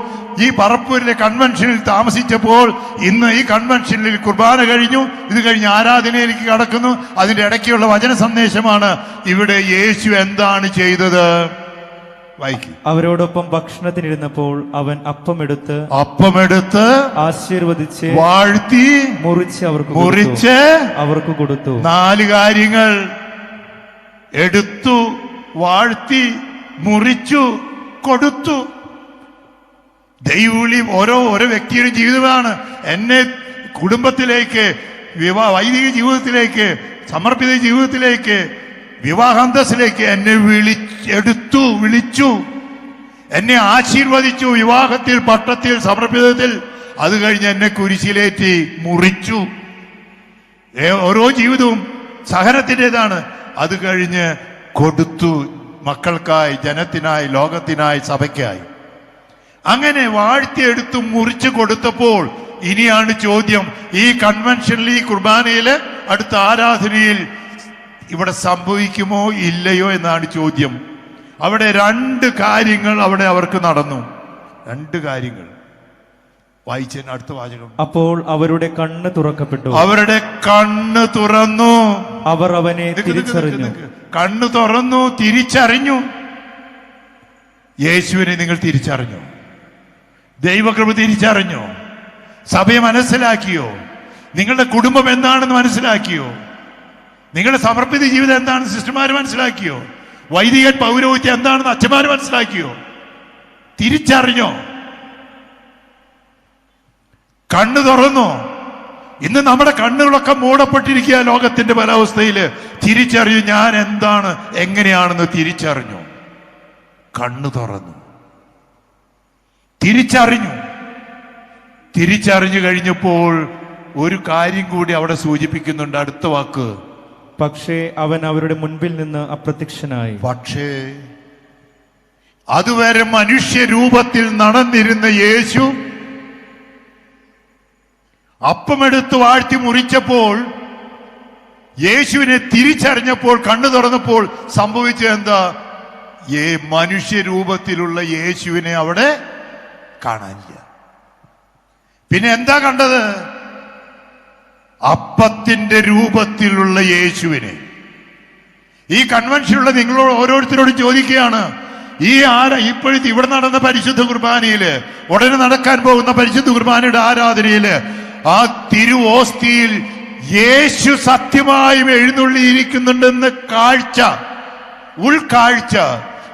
ഈ പറപ്പൂരിലെ കൺവെൻഷനിൽ താമസിച്ചപ്പോൾ, ഇന്ന് ഈ കൺവെൻഷനിൽ കുർബാന കഴിഞ്ഞു, ഇത് കഴിഞ്ഞ് ആരാധനയിലേക്ക് കടക്കുന്നു. അതിന്റെ ഇടയ്ക്കുള്ള വചന സന്ദേശമാണ് ഇവിടെ യേശു എന്താണ് ചെയ്തത്. വായിക്കും. അവരോടൊപ്പം ഭക്ഷണത്തിനിരുന്നപ്പോൾ അവൻ അപ്പമെടുത്ത് ആശീർവദിച്ച് വാഴ്ത്തി മുറിച്ച് അവർക്ക് കൊടുത്തു. 4 കാര്യങ്ങൾ: എടുത്തു, വാഴ്ത്തി, മുറിച്ചു, കൊടുത്തു. ദൈവവിളി ഓരോ വ്യക്തിയുടെ ജീവിതമാണ്. എന്നെ കുടുംബത്തിലേക്ക്, വൈദിക ജീവിതത്തിലേക്ക്, സമർപ്പിത ജീവിതത്തിലേക്ക്, വിവാഹാന്തസ്സിലേക്ക് എന്നെ വിളിച്ചു, എന്നെ ആശീർവദിച്ചു. വിവാഹത്തിൽ, പട്ടത്തിൽ, സമർപ്പിതത്തിൽ. അത് കഴിഞ്ഞ് എന്നെ കുരിശിലേറ്റി മുറിച്ചു. ഓരോ ജീവിതവും സഹനത്തിൻ്റെതാണ്. അത് കഴിഞ്ഞ് കൊടുത്തു, മക്കൾക്കായി, ജനത്തിനായി, ലോകത്തിനായി, സഭയ്ക്കായി. അങ്ങനെ വാഴ്ത്തിയെടുത്ത് മുറിച്ചു കൊടുത്തപ്പോൾ ഇനിയാണ് ചോദ്യം: ഈ കൺവെൻഷനിൽ, ഈ കുർബാനയില്, അടുത്ത ആരാധനയിൽ ഇവിടെ സംഭവിക്കുമോ ഇല്ലയോ എന്നാണ് ചോദ്യം. അവിടെ 2 കാര്യങ്ങൾ അവിടെ അവർക്ക് നടന്നു. 2 കാര്യങ്ങൾ വായിച്ച അടുത്ത വാചകം: അപ്പോൾ അവരുടെ കണ്ണ് തുറക്കപ്പെട്ടു. അവരുടെ കണ്ണ് തുറന്നു. അവർ അവനെ തിരിച്ചറിഞ്ഞു. കണ്ണ് തുറന്നു, തിരിച്ചറിഞ്ഞു. യേശുവിനെ നിങ്ങൾ തിരിച്ചറിഞ്ഞു. ദൈവകൃപ തിരിച്ചറിഞ്ഞോ? സഭയെ മനസ്സിലാക്കിയോ? നിങ്ങളുടെ കുടുംബം എന്താണെന്ന് മനസ്സിലാക്കിയോ? നിങ്ങളുടെ സമർപ്പിത ജീവിതം എന്താണെന്ന് സിസ്റ്റർമാർ മനസ്സിലാക്കിയോ? വൈദികൻ പൗരോഹിത്യം എന്താണെന്ന് അച്ഛന്മാർ മനസ്സിലാക്കിയോ? തിരിച്ചറിഞ്ഞോ? കണ്ണു തുറന്നോ? ഇന്ന് നമ്മുടെ കണ്ണുകളൊക്കെ മൂടപ്പെട്ടിരിക്കുക ലോകത്തിന്റെ പരാവസ്ഥയില്. തിരിച്ചറിഞ്ഞു, ഞാൻ എന്താണ്, എങ്ങനെയാണെന്ന് തിരിച്ചറിഞ്ഞു. കണ്ണു തുറന്നു, തിരിച്ചറിഞ്ഞു കഴിഞ്ഞപ്പോൾ ഒരു കാര്യം കൂടി അവിടെ സൂചിപ്പിക്കുന്നുണ്ട്. അടുത്ത വാക്ക്: പക്ഷേ അവൻ അവരുടെ മുൻപിൽ നിന്ന് അപ്രത്യക്ഷനായി. പക്ഷേ അതുവരെ മനുഷ്യരൂപത്തിൽ നടന്നിരുന്ന യേശു അപ്പമെടുത്ത് വാഴ്ത്തി മുറിച്ചപ്പോൾ, യേശുവിനെ തിരിച്ചറിഞ്ഞപ്പോൾ, കണ്ണു തുറന്നപ്പോൾ സംഭവിച്ചത് എന്താ? മനുഷ്യരൂപത്തിലുള്ള യേശുവിനെ അവിടെ കാണാനില്ല. പിന്നെ എന്താ കണ്ടത്? അപ്പത്തിന്റെ രൂപത്തിലുള്ള യേശുവിനെ. ഈ കൺവെൻഷനുള്ള നിങ്ങളോട് ഓരോരുത്തരോടും ചോദിക്കുകയാണ്, ഇപ്പോഴത്തെ ഇവിടെ നടന്ന പരിശുദ്ധ കുർബാനയില്, ഉടനെ നടക്കാൻ പോകുന്ന പരിശുദ്ധ കുർബാനയുടെ ആരാധനയില്, ആ തിരുവോസ്തിയിൽ യേശു സത്യമായും എഴുന്നള്ളിയിരിക്കുന്നുണ്ടെന്ന് ഉൾക്കാഴ്ച,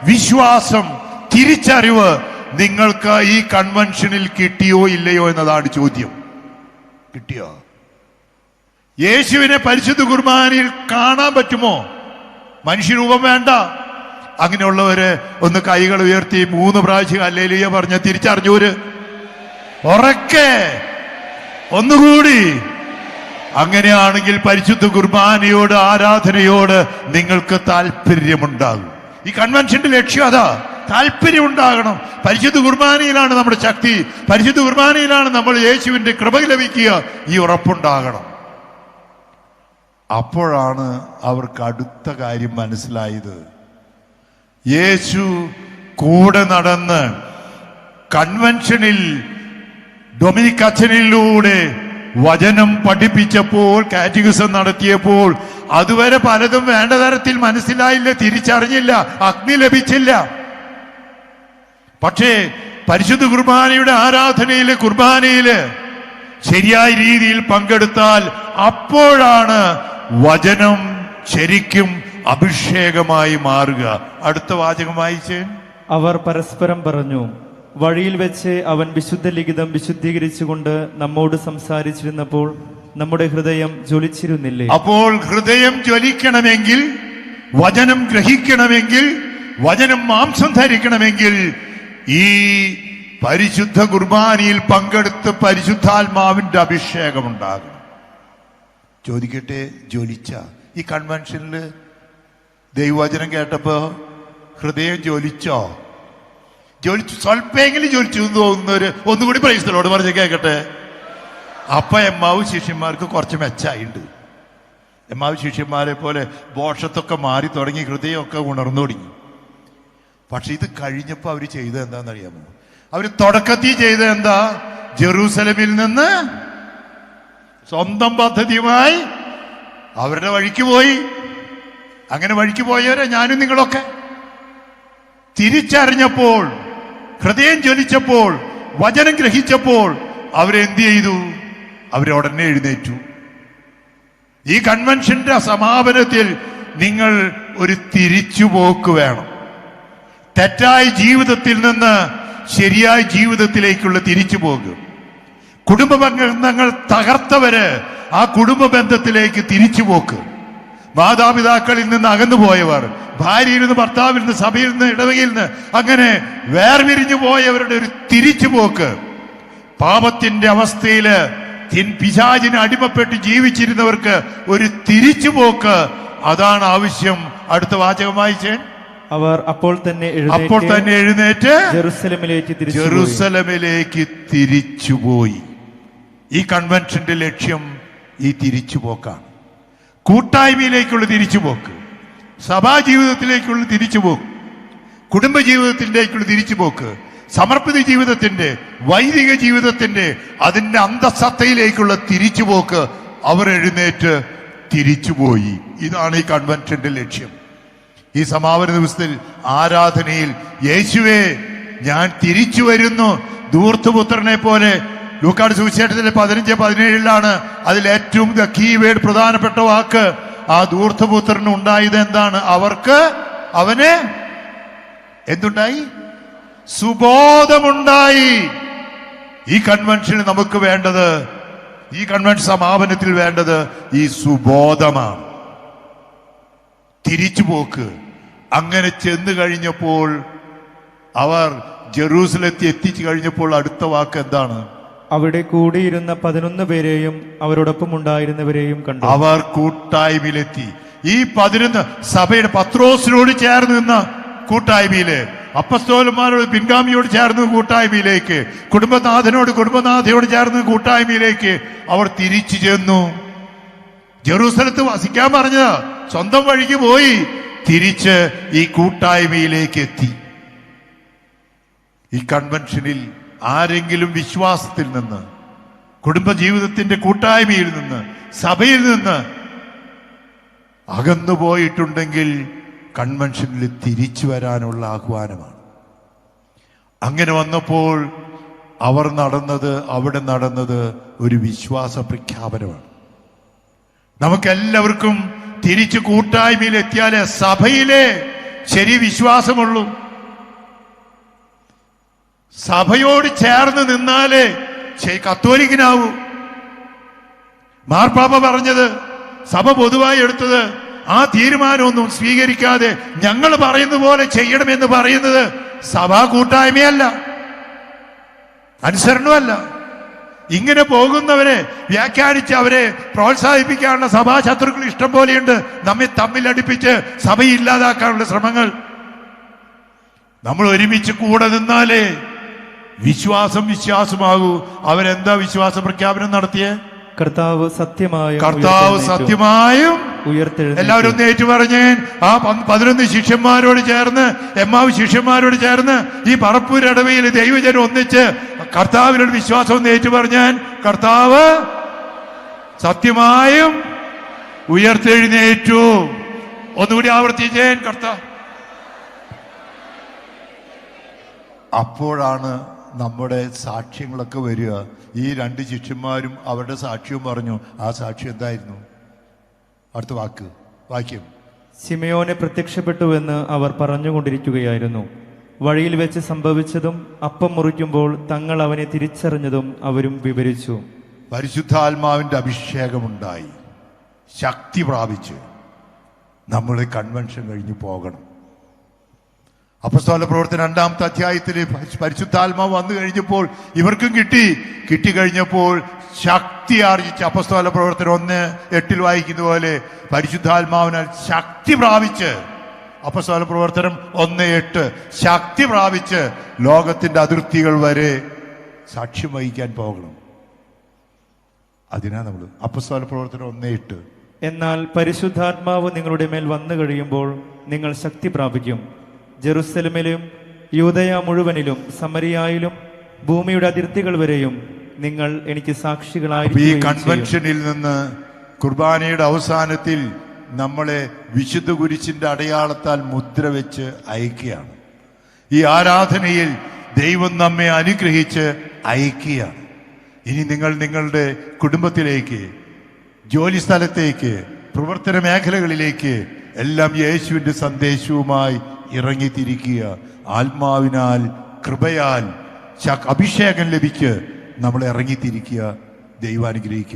വിശ്വാസം, തിരിച്ചറിവ് നിങ്ങൾക്ക് ഈ കൺവെൻഷനിൽ കിട്ടിയോ ഇല്ലയോ എന്നതാണ് ചോദ്യം. കിട്ടിയോ? യേശുവിനെ പരിശുദ്ധ കുർബാനയിൽ കാണാൻ പറ്റുമോ? മനുഷ്യരൂപം വേണ്ട. അങ്ങനെയുള്ളവര് ഒന്ന് കൈകൾ ഉയർത്തി 3 പ്രാവശ്യം ഹല്ലേലൂയ പറഞ്ഞ് തിരിച്ചറിഞ്ഞൂര്. ഉറക്കെ ഒന്നുകൂടി. അങ്ങനെയാണെങ്കിൽ പരിശുദ്ധ കുർബാനയോട്, ആരാധനയോട് നിങ്ങൾക്ക് താല്പര്യമുണ്ടാകും. ഈ കൺവെൻഷന്റെ ലക്ഷ്യം അതാ. താല്പര്യം ഉണ്ടാകണം. പരിശുദ്ധ കുർബാനയിലാണ് നമ്മുടെ ശക്തി, പരിശുദ്ധ കുർബാനയിലാണ് നമ്മൾ യേശുവിന്റെ കൃപ ലഭിക്കുക. ഈ ഉറപ്പുണ്ടാകണം. അപ്പോഴാണ് അവർക്ക് അടുത്ത കാര്യം മനസ്സിലായത്. യേശു കൂടെ നടന്ന് കൺവെൻഷനിൽ ഡൊമിനിക് അച്ഛനിലൂടെ വചനം പഠിപ്പിച്ചപ്പോൾ, കാറ്റഗിസം നടത്തിയപ്പോൾ, അതുവരെ പലതും വേണ്ട തരത്തിൽ മനസ്സിലായില്ല, തിരിച്ചറിഞ്ഞില്ല, അഗ്നി ലഭിച്ചില്ല. പക്ഷേ പരിശുദ്ധ കുർബാനയുടെ ആരാധനയില്, കുർബാനയില് ശരിയായ രീതിയിൽ പങ്കെടുത്താൽ അപ്പോഴാണ് വചനം ശരിക്കും അഭിഷേകമായി മാറുക. അടുത്ത വാചകം വായിച്ചേ. അവർ പരസ്പരം പറഞ്ഞു, വഴിയിൽ വെച്ച് അവൻ വിശുദ്ധ ലിഖിതം വിശുദ്ധീകരിച്ചുകൊണ്ട് നമ്മോട് സംസാരിച്ചിരുന്നപ്പോൾ നമ്മുടെ ഹൃദയം ജ്വലിച്ചിരുന്നില്ലേ? അപ്പോൾ ഹൃദയം ജ്വലിക്കണമെങ്കിൽ, വചനം ഗ്രഹിക്കണമെങ്കിൽ, വചനം മാംസം ധരിക്കണമെങ്കിൽ ഈ പരിശുദ്ധ കുർബാനയിൽ പങ്കെടുത്ത് പരിശുദ്ധാത്മാവിന്റെ അഭിഷേകം ഉണ്ടാകണം. ചോദിക്കട്ടെ, ജ്വലിച്ച ഈ കൺവെൻഷനിൽ ദൈവവചനം കേട്ടപ്പോ ഹൃദയം ജ്വലിച്ചോ? സ്വല്പെങ്കിലും ജ്വലിച്ചു എന്ന് തോന്നുന്നവര് ഒന്നുകൂടി പ്രൈസ്തലോട് പറഞ്ഞ് കേൾക്കട്ടെ. അപ്പ എമ്മാവ് ശിഷ്യന്മാർക്ക് കുറച്ച് മെച്ചായിണ്ട്. എമ്മാവ് ശിഷ്യന്മാരെ പോലെ ബോഷത്തൊക്കെ മാറി തുടങ്ങി, ഹൃദയമൊക്കെ ഉണർന്നു തുടങ്ങി. പക്ഷെ ഇത് കഴിഞ്ഞപ്പോൾ അവർ ചെയ്തത് എന്താണെന്നറിയാമോ? അവർ തുടക്കത്തിൽ ചെയ്തത് എന്താ? ജെറൂസലമിൽ നിന്ന് സ്വന്തം പദ്ധതിയുമായി അവരുടെ വഴിക്ക് പോയി. അങ്ങനെ വഴിക്ക് പോയവരെ ഞാനും നിങ്ങളൊക്കെ തിരിച്ചറിഞ്ഞപ്പോൾ, ഹൃദയം ജ്വലിച്ചപ്പോൾ, വചനം ഗ്രഹിച്ചപ്പോൾ അവരെന്ത് ചെയ്തു? അവരുടനെ എഴുന്നേറ്റു. ഈ കൺവെൻഷന്റെ സമാപനത്തിൽ നിങ്ങൾ ഒരു തിരിച്ചുപോക്ക് വേണം. തെറ്റായ ജീവിതത്തിൽ നിന്ന് ശരിയായ ജീവിതത്തിലേക്കുള്ള തിരിച്ചുപോക്ക്. കുടുംബ ബന്ധങ്ങൾ തകർത്തവര് ആ കുടുംബ ബന്ധത്തിലേക്ക് തിരിച്ചുപോക്ക്. മാതാപിതാക്കളിൽ നിന്ന് അകന്നുപോയവർ, ഭാര്യയിൽ നിന്ന്, ഭർത്താവിൽ നിന്ന്, സഭയിൽ നിന്ന്, ഇടവകയിൽ നിന്ന് അങ്ങനെ വേർപിരിഞ്ഞു പോയവരുടെ ഒരു തിരിച്ചുപോക്ക്. പാപത്തിന്റെ അവസ്ഥയില് പിശാചിന് അടിമപ്പെട്ട് ജീവിച്ചിരുന്നവർക്ക് ഒരു തിരിച്ചുപോക്ക്. അതാണ് ആവശ്യം. അടുത്ത വാചകം വായിച്ചേ. അവർ അപ്പോൾ തന്നെ എഴുന്നേറ്റ് ജെറുസലമിലേക്ക് തിരിച്ചുപോയി. ഈ കൺവെൻഷന്റെ ലക്ഷ്യം ഈ തിരിച്ചുപോക്കാണ്. കൂട്ടായ്മയിലേക്കുള്ള തിരിച്ചുപോക്ക്, സഭാജീവിതത്തിലേക്കുള്ള തിരിച്ചുപോക്ക്, കുടുംബജീവിതത്തിലേക്കുള്ള തിരിച്ചുപോക്ക്, സമർപ്പിത ജീവിതത്തിന്റെ, വൈദിക ജീവിതത്തിന്റെ അതിന്റെ അന്തസത്തയിലേക്കുള്ള തിരിച്ചുപോക്ക്. അവർ എഴുന്നേറ്റ് തിരിച്ചുപോയി. ഇതാണ് ഈ കൺവെൻഷന്റെ ലക്ഷ്യം. ഈ സമാപന ദിവസത്തിൽ ആരാധനയിൽ യേശുവേ ഞാൻ തിരിച്ചു വരുന്നു, ധൂർത്തപുത്രനെ പോലെ, ലൂക്കാട് സുവിശേഷത്തിലെ 15:17 അതിൽ ഏറ്റവും കീവേഡ് പ്രധാനപ്പെട്ട വാക്ക്. ആ ധൂർത്തപുത്രന് ഉണ്ടായത് എന്താണ്? അവന് എന്തുണ്ടായി? സുബോധമുണ്ടായി. ഈ കൺവെൻഷന് നമുക്ക് വേണ്ടത്, ഈ കൺവെൻഷൻ സമാപനത്തിൽ വേണ്ടത് ഈ സുബോധമാണ്, തിരിച്ചുപോക്ക്. അങ്ങനെ ചെന്ന് കഴിഞ്ഞപ്പോൾ, അവർ ജെറൂസലത്തിൽ എത്തിച്ചു കഴിഞ്ഞപ്പോൾ അടുത്ത വാക്ക് എന്താണ്? അവിടെ കൂടിയിരുന്ന 11 പേരെയും അവരോടൊപ്പം ഉണ്ടായിരുന്നവരെയും കണ്ടു. അവർ കൂട്ടായ്മയിലെത്തി. ഈ 11 സഭയുടെ പത്രോസിനോട് ചേർന്ന് നിന്ന കൂട്ടായ്മയില്, അപ്പസ്തോലന്മാരോട് പിൻഗാമിയോട് ചേർന്ന് കൂട്ടായ്മയിലേക്ക്, കുടുംബനാഥയോട് ചേർന്ന് കൂട്ടായ്മയിലേക്ക് അവർ തിരിച്ചു ചെന്നു. ജെറൂസലത്ത് വസിക്കാൻ പറഞ്ഞത് സ്വന്തം വഴിക്ക് പോയി, തിരിച്ച് ഈ കൂട്ടായ്മയിലേക്ക് എത്തി. ഈ കൺവെൻഷനിൽ ആരെങ്കിലും വിശ്വാസത്തിൽ നിന്ന്, കുടുംബജീവിതത്തിന്റെ കൂട്ടായ്മയിൽ നിന്ന്, സഭയിൽ നിന്ന് അകന്നുപോയിട്ടുണ്ടെങ്കിൽ കൺവെൻഷനിൽ തിരിച്ചു വരാനുള്ള ആഹ്വാനമാണ്. അങ്ങനെ വന്നപ്പോൾ അവിടെ നടന്നത് ഒരു വിശ്വാസ പ്രഖ്യാപനമാണ്. നമുക്കെല്ലാവർക്കും തിരിച്ചു കൂട്ടായ്മയിൽ എത്തിയാലേ സഭയിലെ ശരി വിശ്വാസമുള്ളൂ. സഭയോട് ചേർന്ന് നിന്നാലേ കത്തോലിക്കനാവൂ. മാർപ്പാപ്പ പറഞ്ഞത്, സഭ പൊതുവായി എടുത്തത്, ആ തീരുമാനമൊന്നും സ്വീകരിക്കാതെ ഞങ്ങൾ പറയുന്ന പോലെ ചെയ്യണമെന്ന് പറയുന്നത് സഭാ കൂട്ടായ്മയല്ല, അനുസരണമല്ല. ഇങ്ങനെ പോകുന്നവരെ വ്യാഖ്യാനിച്ച് അവരെ പ്രോത്സാഹിപ്പിക്കാനുള്ള സഭാശത്രുക്കൾ ഇഷ്ടം പോലെയുണ്ട്. നമ്മെ തമ്മിലടിപ്പിച്ച് സഭയില്ലാതാക്കാനുള്ള ശ്രമങ്ങൾ. നമ്മൾ ഒരുമിച്ച് കൂടെ നിന്നാലേ വിശ്വാസമാകൂ. അവരെന്താ വിശ്വാസ പ്രഖ്യാപനം നടത്തിയേ? കർത്താവ് സത്യമായും ഉയർത്തെഴുന്നേറ്റു. എല്ലാവരും ഒന്ന് ഏറ്റു പറഞ്ഞേ. ആ 11 ശിഷ്യന്മാരോട് ചേർന്ന്, എമ്മാവ് ശിഷ്യന്മാരോട് ചേർന്ന് ഈ പറപ്പൂരടവയിൽ ദൈവജനം ഒന്നിച്ച് കർത്താവിനോട് വിശ്വാസം ഒന്ന് ഏറ്റു പറഞ്ഞാൻ, കർത്താവ് സത്യമായും ഉയർത്തെഴുന്നേറ്റു. ഒന്നുകൂടി ആവർത്തിച്ചേൻ, കർത്താവ്. അപ്പോഴാണ് നമ്മുടെ സാക്ഷ്യങ്ങളൊക്കെ വരിക. ഈ 2 ശിഷ്യന്മാരും അവരുടെ സാക്ഷ്യവും പറഞ്ഞു. ആ സാക്ഷ്യം എന്തായിരുന്നു? അടുത്ത വാക്യം. ശിമയോനെ പ്രത്യക്ഷപ്പെട്ടുവെന്ന് അവർ പറഞ്ഞുകൊണ്ടിരിക്കുകയായിരുന്നു. വഴിയിൽ വെച്ച് സംഭവിച്ചതും അപ്പം മുറിക്കുമ്പോൾ തങ്ങൾ അവനെ തിരിച്ചറിഞ്ഞതും അവരും വിവരിച്ചു. പരിശുദ്ധാത്മാവിന്റെ അഭിഷേകമുണ്ടായി, ശക്തി പ്രാപിച്ച് നമ്മൾ കൺവെൻഷൻ കഴിഞ്ഞ് പോകണം. അപ്പസ്തോല പ്രവർത്തനം 2-ാമത്തെ അധ്യായത്തിൽ പരിശുദ്ധാത്മാവ് വന്നു കഴിഞ്ഞപ്പോൾ ഇവർക്കും കിട്ടിക്കഴിഞ്ഞപ്പോൾ ശക്തി ആർജിച്ച്, അപ്പസ്തോല പ്രവർത്തനം 1:8 വായിക്കുന്ന പോലെ പരിശുദ്ധാത്മാവിനാൽ ശക്തി പ്രാപിച്ച്, അപ്പസ്തോല പ്രവർത്തനം 1:8 ശക്തി പ്രാപിച്ച് ലോകത്തിന്റെ അതിർത്തികൾ വരെ സാക്ഷ്യം വഹിക്കാൻ പോകണം. അതിനാ നമ്മൾ അപ്പസ്തോല പ്രവർത്തനം 1:8 എന്നാൽ പരിശുദ്ധാത്മാവ് നിങ്ങളുടെ മേൽ വന്നു കഴിയുമ്പോൾ നിങ്ങൾ ശക്തി പ്രാപിക്കും. ജെറുസലമിലും യൂദയ മുഴുവനിലും സമരിയായിലും ഭൂമിയുടെ അതിർത്തികൾ വരെയും നിങ്ങൾ എനിക്ക് ഈ സാക്ഷികളായിരിക്കും. കൺവെൻഷനിൽ നിന്ന് കുർബാനയുടെ അവസാനത്തിൽ നമ്മളെ വിശുദ്ധ കുരിശിന്റെ അടയാളത്താൽ മുദ്ര വെച്ച് അയക്കുകയാണ്. ഈ ആരാധനയിൽ ദൈവം നമ്മെ അനുഗ്രഹിച്ച് അയക്കുകയാണ്. ഇനി നിങ്ങൾ നിങ്ങളുടെ കുടുംബത്തിലേക്ക്, ജോലി സ്ഥലത്തേക്ക്, പ്രവർത്തന മേഖലകളിലേക്ക് എല്ലാം യേശുവിന്റെ സന്ദേശവുമായി ഇറങ്ങിത്തിരിക്കുക. ആത്മാവിനാൽ, കൃപയാൽ അഭിഷേകം ലഭിച്ച് നമ്മൾ ഇറങ്ങിത്തിരിക്കുക. ദൈവം അനുഗ്രഹിക്കും.